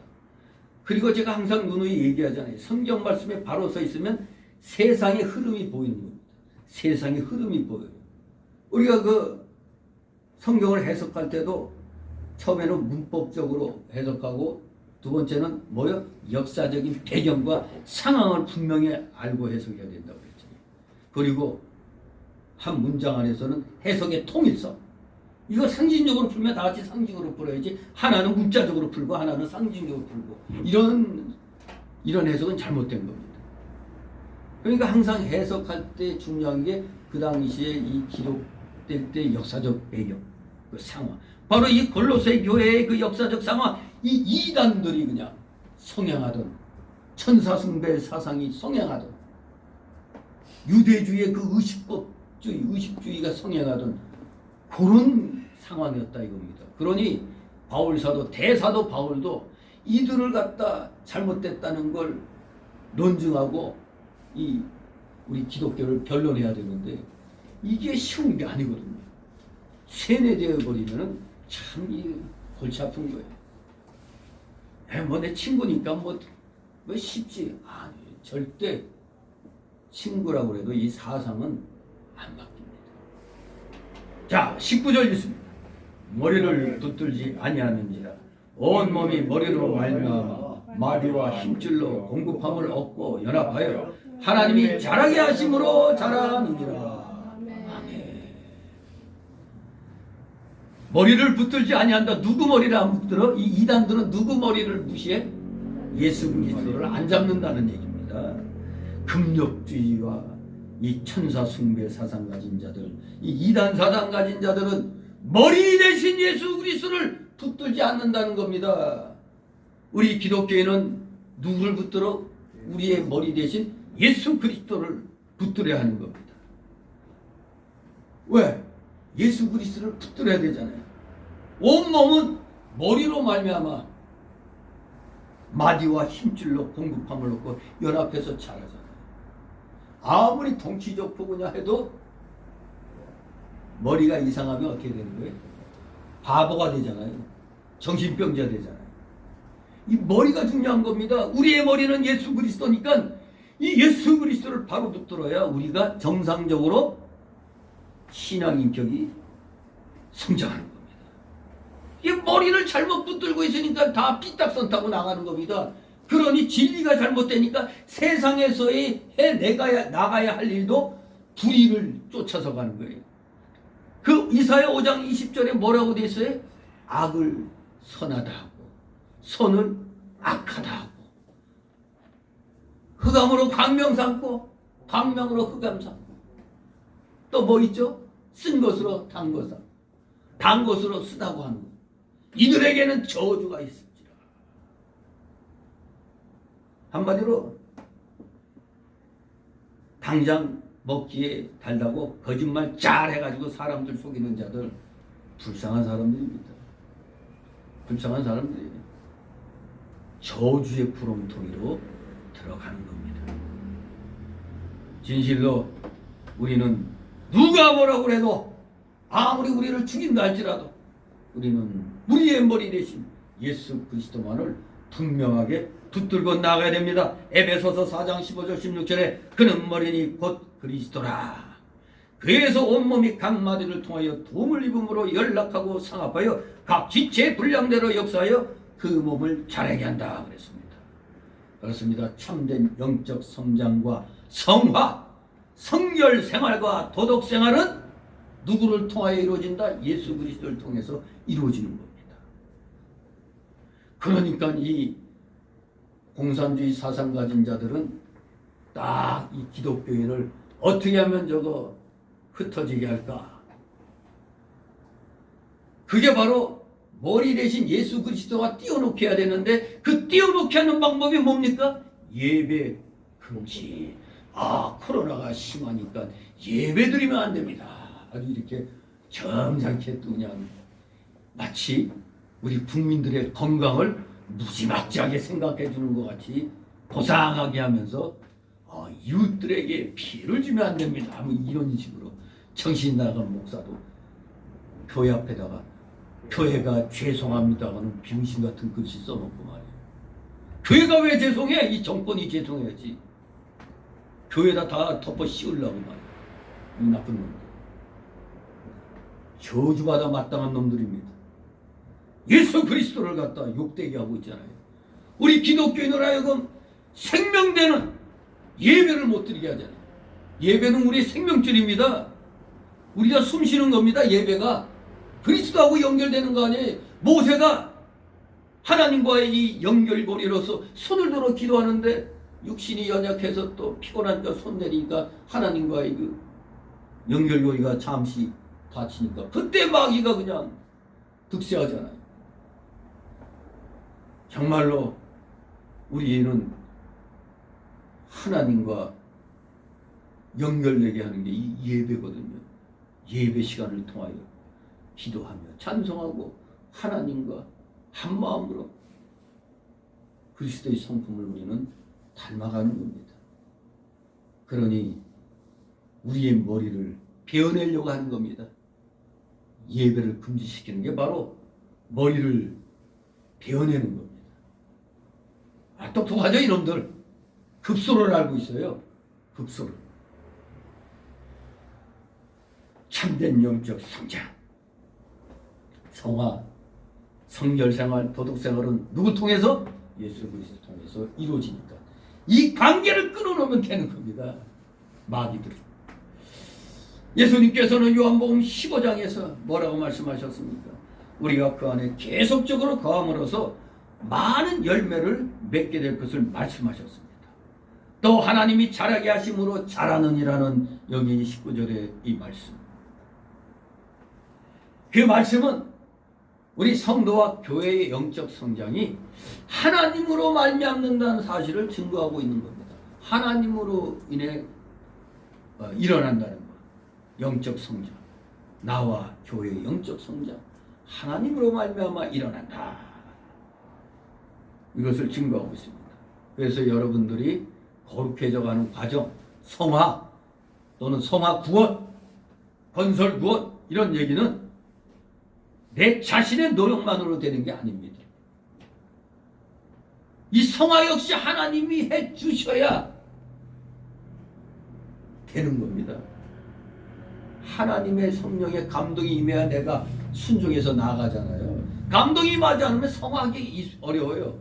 그리고 제가 항상 누누이 얘기하잖아요. 성경 말씀에 바로 서 있으면 세상의 흐름이 보이는 겁니다. 세상의 흐름이 보여요. 우리가 그 성경을 해석할 때도 처음에는 문법적으로 해석하고 두 번째는 뭐요? 역사적인 배경과 상황을 분명히 알고 해석해야 된다고 그랬잖아요. 그리고 한 문장 안에서는 해석의 통일성. 이거 상징적으로 풀면 다 같이 상징으로 풀어야지 하나는 문자적으로 풀고 하나는 상징적으로 풀고 이런 해석은 잘못된 겁니다. 그러니까 항상 해석할 때 중요한 게 그 당시에 이 기록될 때 역사적 배경, 그 상황. 바로 이 골로새 교회의 그 역사적 상황, 이 이단들이 그냥 성행하던 천사숭배 사상이 성행하던 유대주의의 그 의식주의가 성행하던 그런 상황이었다 이겁니다. 그러니 바울사도 대사도 바울도 이들을 갖다 잘못됐다는 걸 논증하고 우리 기독교를 변론해야 되는데 이게 쉬운 게 아니거든요. 세뇌되어 버리면은 참 골치 아픈 거예요. 뭐 내 친구니까 뭐 쉽지. 아니 절대 친구라고 해도 이 사상은 안 바뀝니다. 자 19절 있습니다. 머리를 붙들지 아니하는지라 온몸이 머리로 말미암아 마디와 힘줄로 공급함을 얻고 연합하여 하나님이 자라게 하심으로 자라느니라. 아멘. 머리를 붙들지 아니한다. 누구 머리를 안 붙들어? 이 이단들은 누구 머리를 무시해? 예수 그리스도를 안 잡는다는 얘기입니다. 금욕주의와 이 천사 숭배 사상 가진 자들, 이 이단 사상 가진 자들은 머리 대신 예수 그리스도를 붙들지 않는다는 겁니다. 우리 기독교인은 누구를 붙들어? 우리의 머리 대신 예수 그리스도를 붙들어야 하는 겁니다. 왜? 예수 그리스도를 붙들어야 되잖아요. 온몸은 머리로 말미암아 마디와 힘줄로 공급함을 얻고 연합해서 자라잖아요. 아무리 덩치 좋고 그냥 해도 머리가 이상하면 어떻게 되는 거예요? 바보가 되잖아요. 정신병자 되잖아요. 이 머리가 중요한 겁니다. 우리의 머리는 예수 그리스도니까 이 예수 그리스도를 바로 붙들어야 우리가 정상적으로 신앙 인격이 성장하는 겁니다. 이 머리를 잘못 붙들고 있으니까 다 삐딱선 타고 나가는 겁니다. 그러니 진리가 잘못되니까 세상에서의 나가야 할 일도 불의를 쫓아서 가는 거예요. 그 이사야 5장 20절에 뭐라고 돼 있어요? 악을 선하다 하고 선을 악하다 하고 흑암으로 광명 삼고 광명으로 흑암 삼고 또 뭐 있죠? 쓴 것으로 단 것을 단 것으로 쓰다고 하는 거. 이들에게는 저주가 있을지라. 한마디로 당장 먹기에 달다고 거짓말 잘해가지고 사람들 속이는 자들 불쌍한 사람들입니다. 불쌍한 사람들이에요. 저주의 구렁텅이로 들어가는 겁니다. 진실로 우리는 누가 뭐라고 해도 아무리 우리를 죽인다 할지라도 우리는 우리의 머리 대신 예수 그리스도만을 분명하게 붙들고 나가야 됩니다. 에베소서 4장 15절 16절에 그는 머리니 곧 그리스도라. 그에서 온몸이 각 마디를 통하여 도움을 입음으로 연락하고 상합하여 각 지체의 분량대로 역사하여 그 몸을 자라게 한다 그랬습니다. 그렇습니다. 참된 영적 성장과 성화, 성결 생활과 도덕 생활은 누구를 통하여 이루어진다? 예수 그리스도를 통해서 이루어지는 겁니다. 그러니까 이 공산주의 사상 가진 자들은 딱 이 기독교인을 어떻게 하면 저거 흩어지게 할까? 그게 바로 머리 대신 예수 그리스도가 띄워놓게 해야 되는데 그 띄워놓게 하는 방법이 뭡니까? 예배 금지. 코로나가 심하니까 예배 드리면 안 됩니다. 아주 이렇게 점잖게 또 그냥 마치 우리 국민들의 건강을 무지막지하게 생각해 주는 것 같이 고상하게 하면서 이웃들에게 피해를 주면 안 됩니다. 뭐 이런 식으로 정신 나간 목사도 교회 앞에다가 교회가 죄송합니다라는 병신 같은 글씨 써놓고 말이에요. 교회가 왜 죄송해? 이 정권이 죄송해야지. 교회에다 다 덮어 씌우려고 말이에요. 이 나쁜 놈들. 저주받아 마땅한 놈들입니다. 예수 그리스도를 갖다 욕되게 하고 있잖아요. 우리 기독교인으로 하여금 생명되는 예배를 못 드리게 하잖아요. 예배는 우리의 생명줄입니다. 우리가 숨 쉬는 겁니다. 예배가 그리스도하고 연결되는 거 아니에요. 모세가 하나님과의 이 연결고리로서 손을 들어 기도하는데 육신이 연약해서 또 피곤하니까 손 내리니까 하나님과의 그 연결고리가 잠시 닫히니까 그때 마귀가 그냥 득세하잖아요. 정말로 우리는 하나님과 연결되게 하는 게 이 예배거든요. 예배 시간을 통하여 기도하며 찬송하고 하나님과 한 마음으로 그리스도의 성품을 우리는 닮아가는 겁니다. 그러니 우리의 머리를 베어내려고 하는 겁니다. 예배를 금지시키는 게 바로 머리를 베어내는 겁니다. 똑똑하죠 이놈들. 급소를 알고 있어요. 급소를. 참된 영적 성장, 성화, 성결생활, 도덕생활은 누구 통해서? 예수 그리스도 통해서 이루어지니까 이 관계를 끊어놓으면 되는 겁니다. 마귀들. 예수님께서는 요한복음 15장에서 뭐라고 말씀하셨습니까? 우리가 그 안에 계속적으로 거함으로써 많은 열매를 맺게 될 것을 말씀하셨습니다. 또 하나님이 자라게 하심으로 자라느니라는 여기 19절의 이 말씀. 그 말씀은 우리 성도와 교회의 영적 성장이 하나님으로 말미암는다는 사실을 증거하고 있는 겁니다. 하나님으로 인해 일어난다는 것. 영적 성장. 나와 교회의 영적 성장. 하나님으로 말미암아 일어난다. 이것을 증거하고 있습니다. 그래서 여러분들이 거룩해져가는 과정, 성화 또는 성화 구원, 건설 구원 이런 얘기는 내 자신의 노력만으로 되는 게 아닙니다. 이 성화 역시 하나님이 해주셔야 되는 겁니다. 하나님의 성령의 감동이 임해야 내가 순종해서 나아가잖아요. 감동이 임하지 않으면 성화하기 어려워요.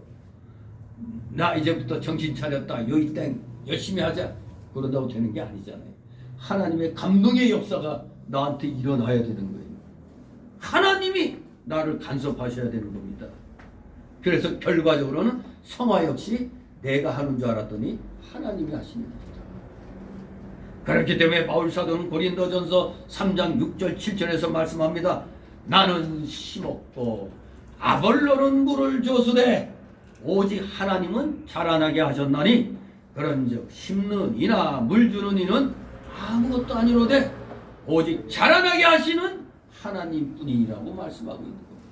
나 이제부터 정신 차렸다. 여기 땡 열심히 하자. 그런다고 되는 게 아니잖아요. 하나님의 감동의 역사가 나한테 일어나야 되는 거예요. 하나님이 나를 간섭하셔야 되는 겁니다. 그래서 결과적으로는 성화 역시 내가 하는 줄 알았더니 하나님이 하시는 겁니다. 그렇기 때문에 바울사도는 고린도전서 3장 6절 7절에서 말씀합니다. 나는 심었고 아볼로는 물을 조수되 오직 하나님은 자라나게 하셨나니 그런즉 심는 이나 물 주는 이는 아무것도 아니로되 오직 자라나게 하시는 하나님뿐이라고 말씀하고 있는 겁니다.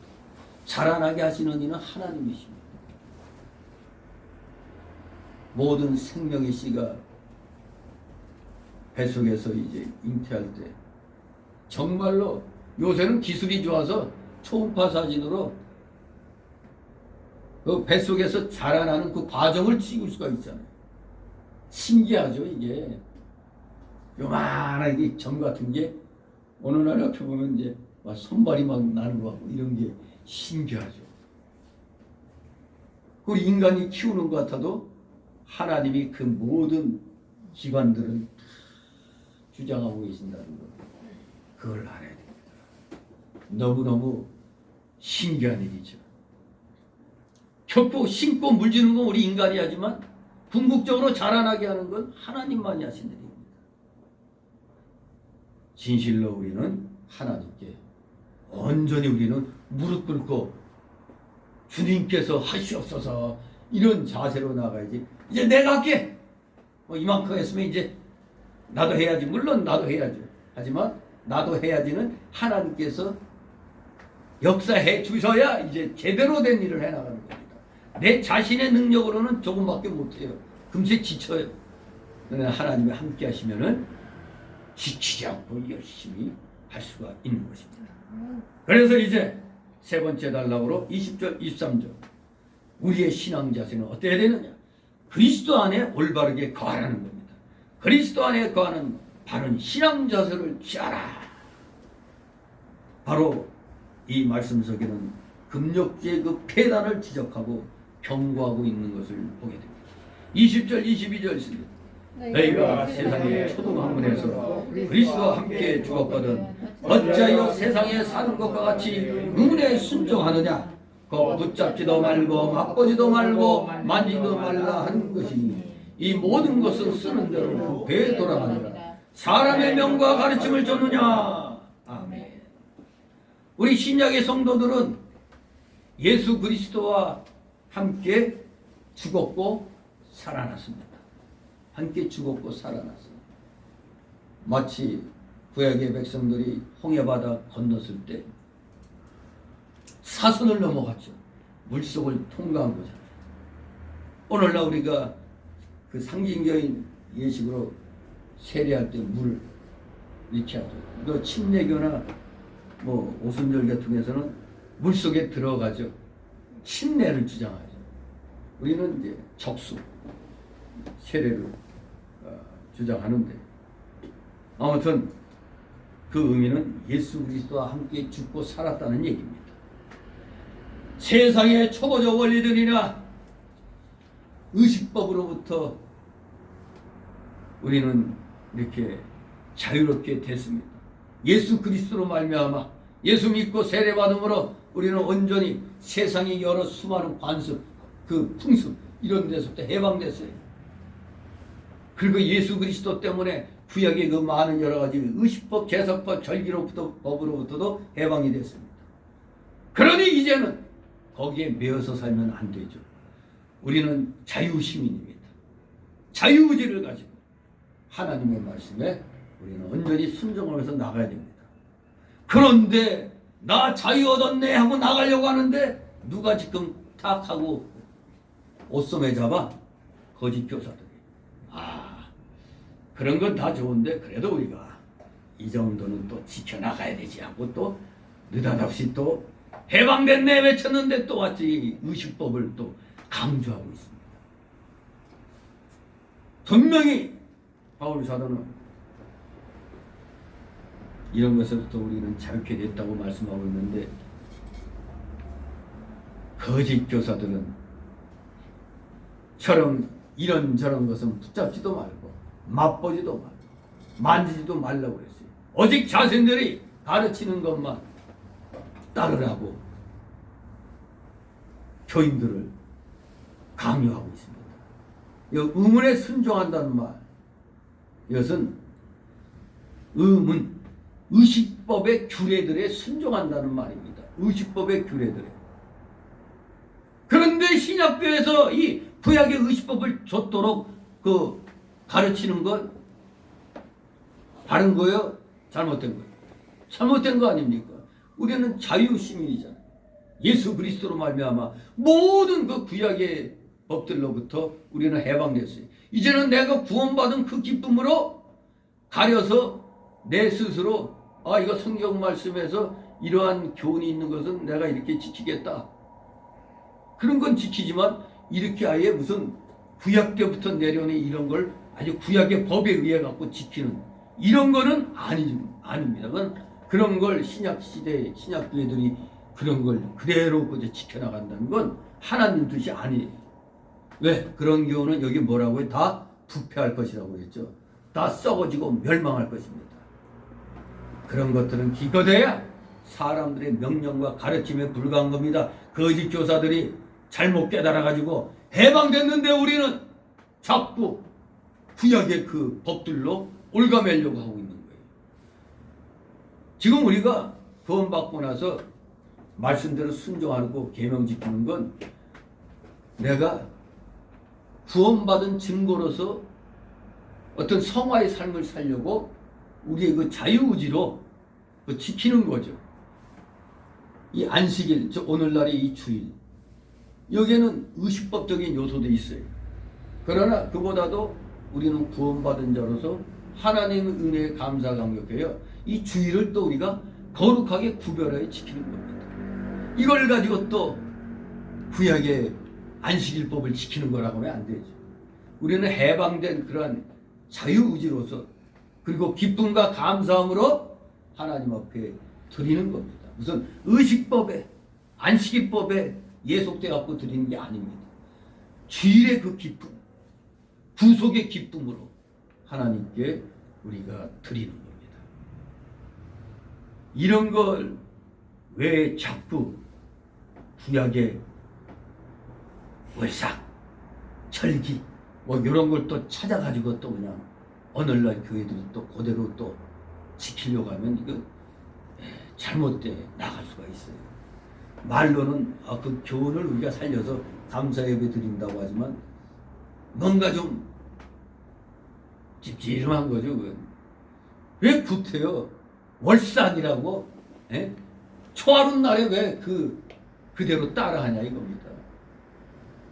자라나게 하시는 이는 하나님이십니다. 모든 생명의 씨가 뱃속에서 이제 잉태할 때 정말로 요새는 기술이 좋아서 초음파 사진으로 그 뱃속에서 자라나는 그 과정을 찍을 수가 있잖아요. 신기하죠 이게. 요만한 이 점 같은 게 어느 날 옆에 보면 이제 막 손발이 막 나는 거 같고 이런 게 신기하죠. 그 인간이 키우는 것 같아도 하나님이 그 모든 기관들은 주장하고 계신다는 거. 그걸 알아야 됩니다. 너무너무 신기한 일이죠. 결코 심고 물주는 건 우리 인간이 하지만 궁극적으로 자라나게 하는 건 하나님만이 하시는 일입니다. 진실로 우리는 하나님께 온전히 우리는 무릎 꿇고 주님께서 하시옵소서 이런 자세로 나가야지. 이제 내가 할게. 이만큼 했으면 이제 나도 해야지. 물론 나도 해야죠. 하지만 나도 해야지는 하나님께서 역사해 주셔야 이제 제대로 된 일을 해나가는 겁니다. 내 자신의 능력으로는 조금밖에 못해요. 금세 지쳐요. 그러나 하나님이 함께 하시면은 지치지 않고 열심히 할 수가 있는 것입니다. 그래서 이제 세 번째 단락으로 20절, 23절. 우리의 신앙 자세는 어때야 되느냐? 그리스도 안에 올바르게 거하라는 겁니다. 그리스도 안에 거하는 바른 신앙 자세를 취하라. 바로 이 말씀 속에는 금욕주의 그 폐단을 지적하고 경고하고 있는 것을 보게 됩니다. 20절, 22절 있습니다. 너희가 세상의 초등학문에서 그리스도와 함께 죽었거든 어찌하여 세상에 사는 것과 같이 의문에 순종하느냐? 곧 붙잡지도 말고 맛보지도 말고 만지도 말라 하는 것이니 이 모든 것은 쓰는 대로 부패에 돌아가니라. 사람의 명과 가르침을 줬느냐? 아멘. 우리 신약의 성도들은 예수 그리스도와 함께 죽었고 살아났습니다. 함께 죽었고 살아났어요. 마치 구약의 백성들이 홍해바다 건넜을 때 사선을 넘어갔죠. 물속을 통과한 거잖아요. 오늘날 우리가 그 상징적인 예식으로 세례할 때 물 이렇게 하죠. 또 침례교나 뭐 오순절 계통에서는 물속에 들어가죠. 침례를 주장하죠. 우리는 이제 적수 세례를 주장하는데 아무튼 그 의미는 예수 그리스도와 함께 죽고 살았다는 얘기입니다. 세상의 초보적 원리들이나 의식법으로부터 우리는 이렇게 자유롭게 됐습니다. 예수 그리스도로 말미암아 예수 믿고 세례받음으로 우리는 온전히 세상의 여러 수많은 관습, 그 풍습 이런 데서부터 해방됐어요. 그리고 예수 그리스도 때문에 구약의 그 많은 여러 가지 의식법, 제사법, 절기로부터 법으로부터도 해방이 됐습니다. 그러니 이제는 거기에 매여서 살면 안 되죠. 우리는 자유시민입니다. 자유의지를 가지고 하나님의 말씀에 우리는 온전히 순종하면서 나가야 됩니다. 그런데 나 자유 얻었네 하고 나가려고 하는데 누가 지금 탁하고 옷소매 잡아? 거짓 교사들이. 그런 건 다 좋은데 그래도 우리가 이 정도는 또 지켜나가야 되지 하고 또 느닷없이 또 해방됐네 외쳤는데 또 같이 의식법을 또 강조하고 있습니다. 분명히 바울 사도는 이런 것에부터 우리는 자유케 됐다고 말씀하고 있는데 거짓 교사들은 처럼 이런저런 것은 붙잡지도 말고 맛보지도 말고 만지지도 말라고 그랬어요. 오직 자신들이 가르치는 것만 따르라고 교인들을 강요하고 있습니다. 이 의문에 순종한다는 말, 이것은 의식법의 규례들에 순종한다는 말입니다. 의식법의 규례들에. 그런데 신약교에서 이 구약의 의식법을 줬도록 그 가르치는 건 바른 거예요? 잘못된 거예요? 잘못된 거 아닙니까? 우리는 자유시민이잖아요. 예수 그리스도로 말미암아 모든 그 구약의 법들로부터 우리는 해방됐어요. 이제는 내가 구원받은 그 기쁨으로 가려서 내 스스로 이거 성경 말씀에서 이러한 교훈이 있는 것은 내가 이렇게 지키겠다. 그런 건 지키지만 이렇게 아예 무슨 구약 때부터 내려오는 이런 걸 아주 구약의 법에 의해 갖고 지키는 이런 거는 아닙니다. 그런 걸 신약 시대 신약 교회들이 그런 걸 그대로 그저 지켜나간다는 건 하나님 뜻이 아니에요. 왜? 그런 경우는 여기 뭐라고 해요? 다 부패할 것이라고 했죠. 다 썩어지고 멸망할 것입니다. 그런 것들은 기껏해야 사람들의 명령과 가르침에 불과한 겁니다. 거짓 교사들이 잘못 깨달아가지고 해방됐는데 우리는 자꾸 구약의 그 법들로 올가매려고 하고 있는 거예요. 지금 우리가 구원받고 나서 말씀대로 순종하고 계명 지키는 건 내가 구원받은 증거로서 어떤 성화의 삶을 살려고 우리의 그 자유의지로 지키는 거죠. 이 안식일, 오늘날의 이 주일, 여기에는 의식법적인 요소도 있어요. 그러나 그보다도 우리는 구원받은 자로서 하나님의 은혜에 감사 감격해요. 이 주일을 또 우리가 거룩하게 구별하여 지키는 겁니다. 이걸 가지고 또 구약의 안식일법을 지키는 거라고 하면 안 되죠. 우리는 해방된 그러한 자유의지로서 그리고 기쁨과 감사함으로 하나님 앞에 드리는 겁니다. 무슨 의식법에 안식일법에 예속돼 갖고 드리는 게 아닙니다. 주일의 그 기쁨, 구속의 기쁨으로 하나님께 우리가 드리는 겁니다. 이런 걸 왜 자꾸 구약의 월삭, 절기 뭐 이런 걸 또 찾아가지고 또 그냥 오늘날 교회들이 또 그대로 또 지키려고 하면 이거 잘못돼 나갈 수가 있어요. 말로는 그 교훈을 우리가 살려서 감사 예배 드린다고 하지만 뭔가 좀 찝찝한 거죠. 왜 구태여 월삭이라고 초하룻 날에 왜 그대로 따라하냐 이겁니다.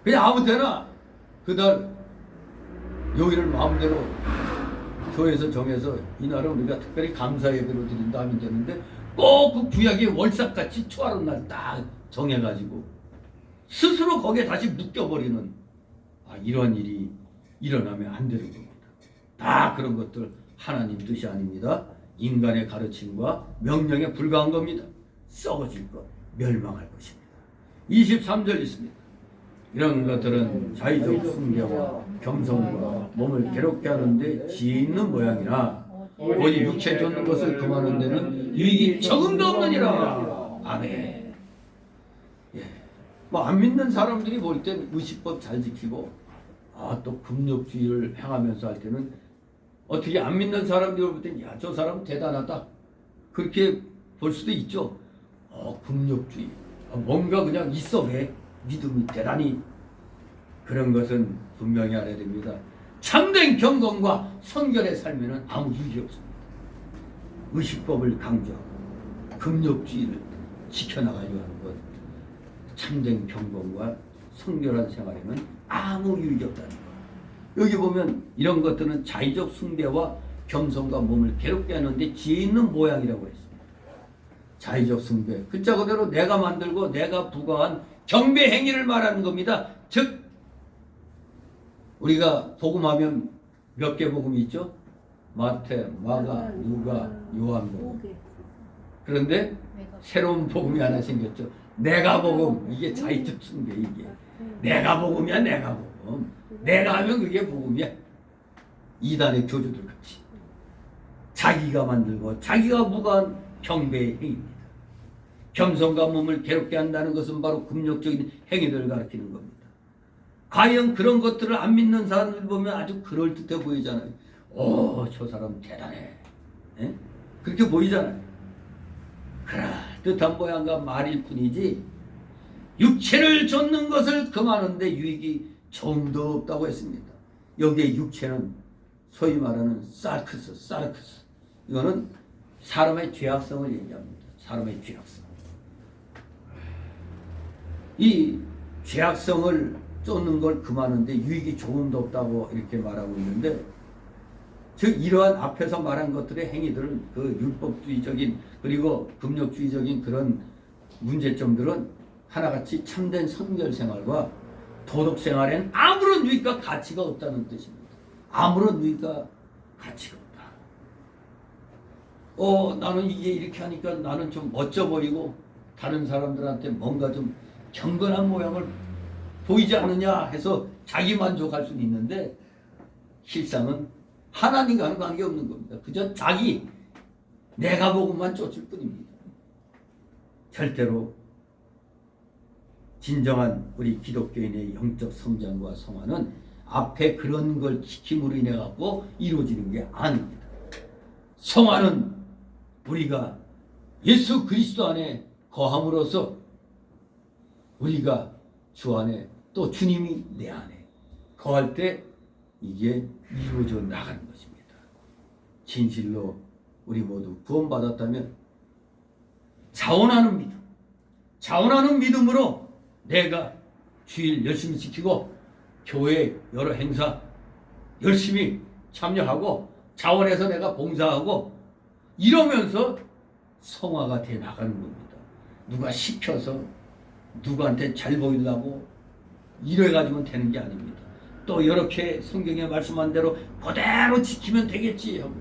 그냥 아무 때나 그날 요일을 마음대로 교회에서 정해서 이날은 우리가 특별히 감사 예배로 드린다 하면 되는데 꼭 그 구약의 월삭같이 초하룻 날 딱 정해가지고 스스로 거기에 다시 묶여버리는 이러한 일이 일어나면 안 되는 겁니다. 다 그런 것들 하나님 뜻이 아닙니다. 인간의 가르침과 명령에 불과한 겁니다. 썩어질 것, 멸망할 것입니다. 23절 있습니다. 이런 것들은 자의적 숭배와 겸손과 몸을 괴롭게 하는데 지혜 있는 모양이나 오직 육체 쫓는 것을 금하는 데는 유익이 조금도 없느니라. 아멘. 예. 뭐 안 믿는 사람들이 볼 땐 의식법 잘 지키고 또 금욕주의를 행하면서 할 때는 어떻게 안 믿는 사람들이 볼 땐 야, 저 사람 대단하다. 그렇게 볼 수도 있죠. 금욕주의. 뭔가 그냥 있어. 왜? 믿음이 대단히. 그런 것은 분명히 알아야 됩니다. 참된 경건과 성결의 삶에는 아무 유익이 없습니다. 의식법을 강조하고 금욕주의를 지켜나가려고 하는 것, 참된 경건과 성결한 생활에는 아무 유익이 없다는 것. 여기 보면 이런 것들은 자의적 숭배와 겸손과 몸을 괴롭게 하는데 지혜 있는 모양이라고 했습니다. 자의적 숭배, 글자 그대로 내가 만들고 내가 부과한 경배 행위를 말하는 겁니다. 즉 우리가 복음하면 몇 개 복음이 있죠? 마태, 마가, 누가, 요한복음. 그런데 새로운 복음이 하나 생겼죠. 내가 복음. 이게 자의적 숭배. 이게 내가 복음이야. 내가 복음. 내가 하면 그게 복음이야. 이단의 교주들 같이 자기가 만들고 자기가 부과한 경배의 행위입니다. 겸손과 몸을 괴롭게 한다는 것은 바로 금욕적인 행위들을 가리키는 겁니다. 과연 그런 것들을 안 믿는 사람들 보면 아주 그럴듯해 보이잖아요. 저 사람 대단해. 에? 그렇게 보이잖아요. 그럴듯한 모양과 말일 뿐이지 육체를 좇는 것을 금하는데 유익이 좀도 없다고 했습니다. 여기에 육체는 소위 말하는 사르크스. 이거는 사람의 죄악성을 얘기합니다. 사람의 죄악성. 이 죄악성을 쫓는 걸 금하는데 유익이 조금도 없다고 이렇게 말하고 있는데, 즉 이러한 앞에서 말한 것들의 행위들은 그 율법주의적인 그리고 금욕주의적인 그런 문제점들은 하나같이 참된 성결 생활과 도덕 생활엔 아무런 유익과 가치가 없다는 뜻입니다. 아무런 유익과 가치가 없다. 나는 이게 이렇게 하니까 나는 좀 멋져 보이고 다른 사람들한테 뭔가 좀 경건한 모양을 보이지 않느냐 해서 자기 만족할 수는 있는데 실상은 하나님과는 관계없는 겁니다. 그저 자기 내가 복음만 쫓을 뿐입니다. 절대로 진정한 우리 기독교인의 영적 성장과 성화는 앞에 그런 걸 지킴으로 인해 갖고 이루어지는 게 아닙니다. 성화는 우리가 예수 그리스도 안에 거함으로써 우리가 주 안에 또 주님이 내 안에 거할 때 이게 이루어져 나가는 것입니다. 진실로 우리 모두 구원받았다면 자원하는 믿음으로 내가 주일 열심히 지키고 교회 여러 행사 열심히 참여하고 자원해서 내가 봉사하고 이러면서 성화가 돼 나가는 겁니다. 누가 시켜서 누구한테 잘 보이려고 이래가지고는 되는 게 아닙니다. 또 이렇게 성경에 말씀한 대로 그대로 지키면 되겠지 하고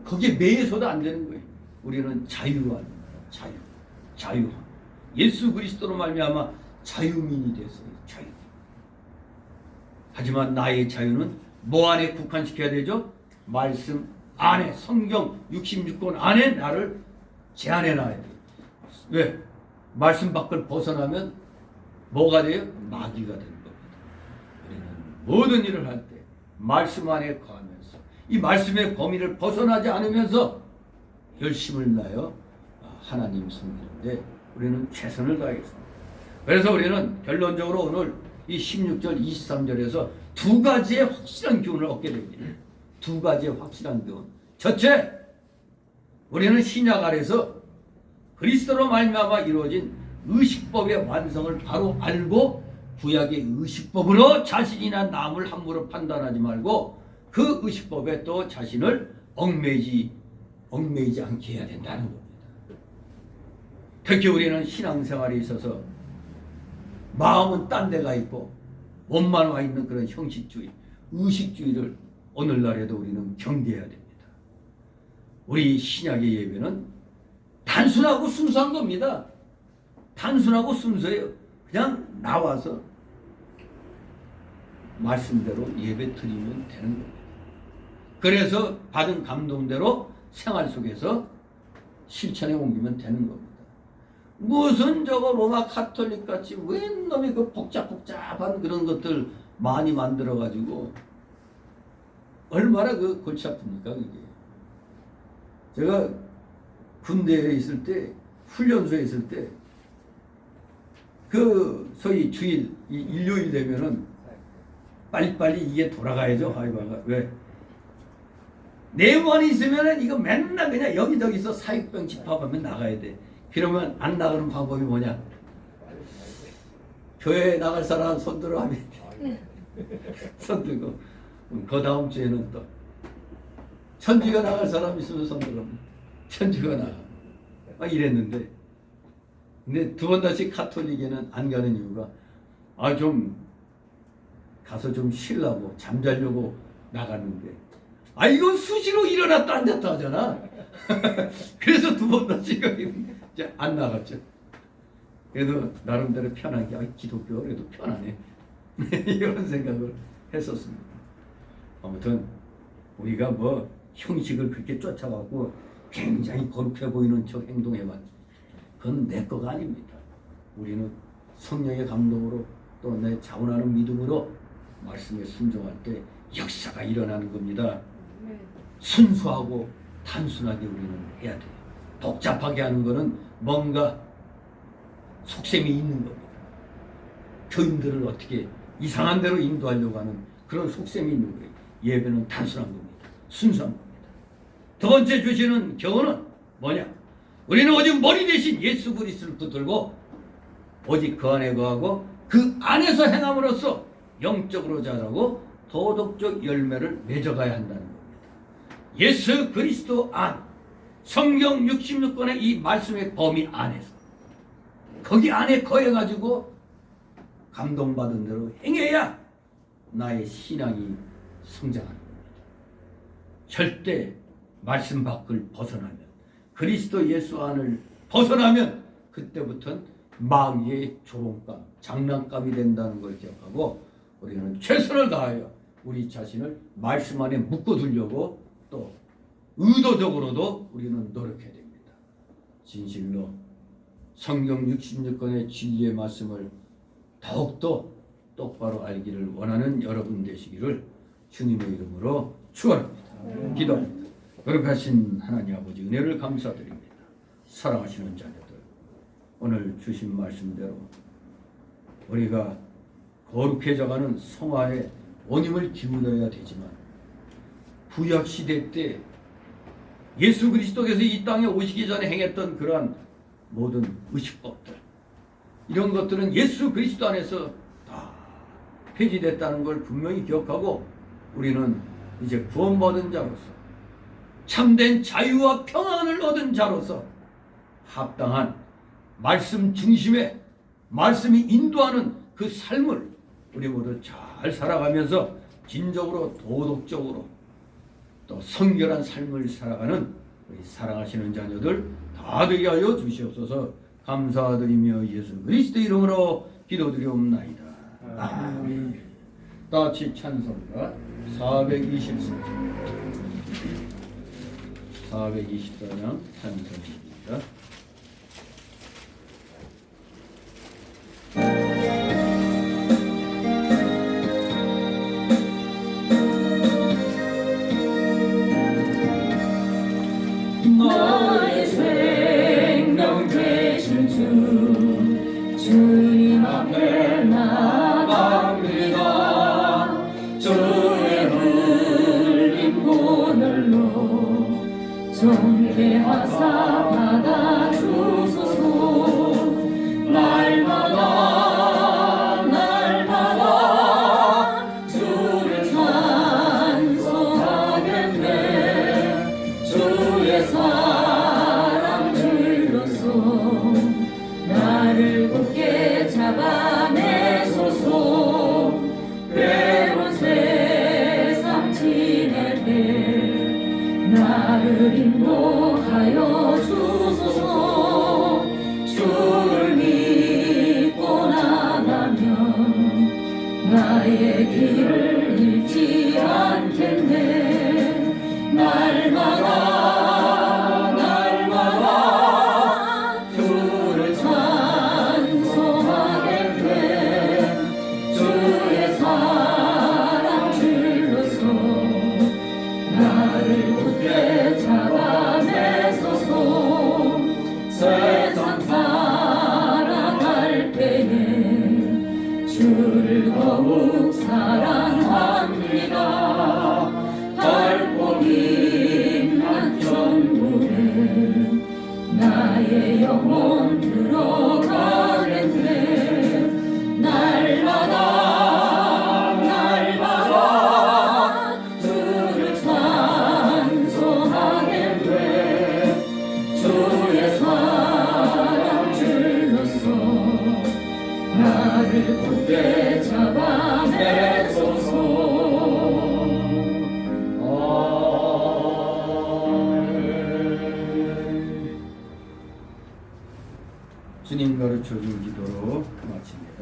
거기에 매여서도 안 되는 거예요. 우리는 자유한 자유. 예수 그리스도로 말미암아 자유민이 됐어요. 자유. 하지만 나의 자유는 뭐 안에 국한시켜야 되죠? 말씀 안에, 성경 66권 안에 나를 제한해 놔야 돼요. 왜? 말씀 밖을 벗어나면 뭐가 돼요? 마귀가 되는 겁니다. 우리는 모든 일을 할 때 말씀 안에 거하면서 이 말씀의 범위를 벗어나지 않으면서 열심을 다하여 하나님 섬기는데 우리는 최선을 다하겠습니다. 그래서 우리는 결론적으로 오늘 이 16절 23절에서 두 가지의 확실한 교훈을 얻게 됩니다. 두 가지의 확실한 교훈. 첫째, 우리는 신약 아래서 그리스도로 말미암아 이루어진 의식법의 완성을 바로 알고 구약의 의식법으로 자신이나 남을 함부로 판단하지 말고 그 의식법에 또 자신을 얽매이지 않게 해야 된다는 겁니다. 특히 우리는 신앙생활에 있어서 마음은 딴 데가 있고 몸만 와 있는 그런 형식주의, 의식주의를 오늘날에도 우리는 경계해야 됩니다. 우리 신약의 예배는 단순하고 순수한 겁니다. 단순하고 순수해요. 그냥 나와서 말씀대로 예배 드리면 되는 겁니다. 그래서 받은 감동대로 생활 속에서 실천에 옮기면 되는 겁니다. 무슨 저거 로마 카톨릭 같이 웬 놈이 그 복잡한 그런 것들 많이 만들어 가지고 얼마나 그 골치 아픕니까 그게. 제가 군대에 있을 때 훈련소에 있을 때 그 소위 주일 일요일 되면은 빨리빨리 이게 돌아가야죠. 하이바가 왜? 내무원이 있으면은 이거 맨날 그냥 여기저기서 사육병 집합하면 나가야 돼. 그러면 안 나가는 방법이 뭐냐? 교회에 나갈 사람 손들어 하면 손들고 그 다음 주에는 또 천주가 나갈 사람 있으면 손들어 천주가 나가 막 이랬는데 근데 두 번 다시 카톨릭에는 안 가는 이유가 좀 가서 좀 쉬려고 잠자려고 나갔는데 이건 수시로 일어났다 앉았다 하잖아. 그래서 두 번 다시 이제 안 나갔죠. 그래도 나름대로 편하게 기독교 그래도 편하네 이런 생각을 했었습니다. 아무튼 우리가 뭐 형식을 그렇게 쫓아가고 굉장히 거룩해 보이는 척 행동해봤지 그건 내 거가 아닙니다. 우리는 성령의 감동으로 또 내 자원하는 믿음으로 말씀에 순종할 때 역사가 일어나는 겁니다. 순수하고 단순하게 우리는 해야 돼요. 복잡하게 하는 거는 뭔가 속셈이 있는 겁니다. 교인들을 어떻게 이상한 대로 인도하려고 하는 그런 속셈이 있는 거예요. 예배는 단순한 겁니다. 순수한 겁니다. 두 번째 주시는 교훈은 뭐냐? 우리는 오직 머리 대신 예수 그리스도를 붙들고 오직 그 안에 거하고 그 안에서 행함으로써 영적으로 자라고 도덕적 열매를 맺어가야 한다는 겁니다. 예수 그리스도 안, 성경 66권의 이 말씀의 범위 안에서 거기 안에 거해가지고 감동받은 대로 행해야 나의 신앙이 성장하는 겁니다. 절대 말씀 밖을 벗어나면 그리스도 예수 안을 벗어나면 그때부터는 마귀의 조롱감, 장난감이 된다는 걸 기억하고 우리는 최선을 다하여 우리 자신을 말씀 안에 묶어두려고 또 의도적으로도 우리는 노력해야 됩니다. 진실로 성경 66권의 진리의 말씀을 더욱더 똑바로 알기를 원하는 여러분 되시기를 주님의 이름으로 축원합니다. 기도합니다. 거룩하신 하나님 아버지 은혜를 감사드립니다. 사랑하시는 자녀들 오늘 주신 말씀대로 우리가 거룩해져가는 성화에 원임을 기울여야 되지만 구약시대 때 예수 그리스도께서 이 땅에 오시기 전에 행했던 그러한 모든 의식법들 이런 것들은 예수 그리스도 안에서 다 폐지됐다는 걸 분명히 기억하고 우리는 이제 구원받은 자로서 참된 자유와 평안을 얻은 자로서 합당한 말씀 중심의 말씀이 인도하는 그 삶을 우리 모두 잘 살아가면서 진정으로 도덕적으로 또 성결한 삶을 살아가는 우리 사랑하시는 자녀들 다 되게 하여 주시옵소서. 감사드리며 예수 그리스도 이름으로 기도드리옵나이다. 아멘. 다 같이 찬송가 424장 찬송입니다. 나의 생명 되신 주님 앞에 나갑니다. 주의 흘린 보혈로 정죄하사 받아주소서. 날마다 주를 찬송하겠네. 주의 사랑 들로서 나를 굳게 잡아내소서. 괴로운 세상 지낼 때 나를 인도하여 주소서. 주를 나의 길을 잃지 않겠네. 날마다 날마다 주를 찬송하겠네. 주의 사랑 줄로서 나를 굳게 잡아내소서. 세상 살아갈 때에 주를 더욱 사랑합니다. 달포긴 안전물에 나의 영혼 들어가겠네. 날마다 날마다 주를 찬송하겠네. 주의 사랑 줄로서 나를 굳게 잡아내소서. 주님 가르쳐준 기도로 마칩니다.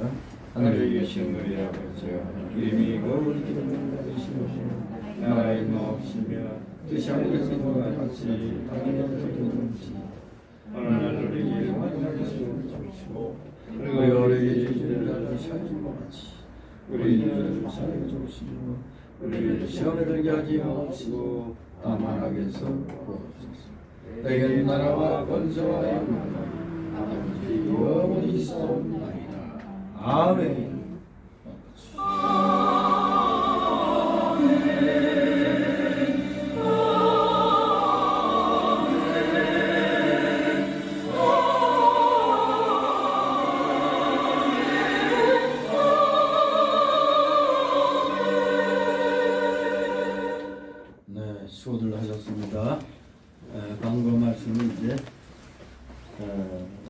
하늘에 계신 우리 아버지여, 이름이 거룩히 받으시옵시고 나라의 마옵시며 뜻이 하늘에서 이루어진 같이 땅에서도 이루어지옵시고 오늘날 우리에게 원하는 것을 주시고 그리고 우리에게 죄를 다시 하지 마시고 우리 죄를 사하여 주시고 우리를 시험에 들게 하지 마시고 다만 악에서 구하옵소서. 내게 나라와 권세와 영광이 아버지 영원히 있사옵나이다. 아멘. 네, 수고들 하셨습니다. 광고 말씀은 이제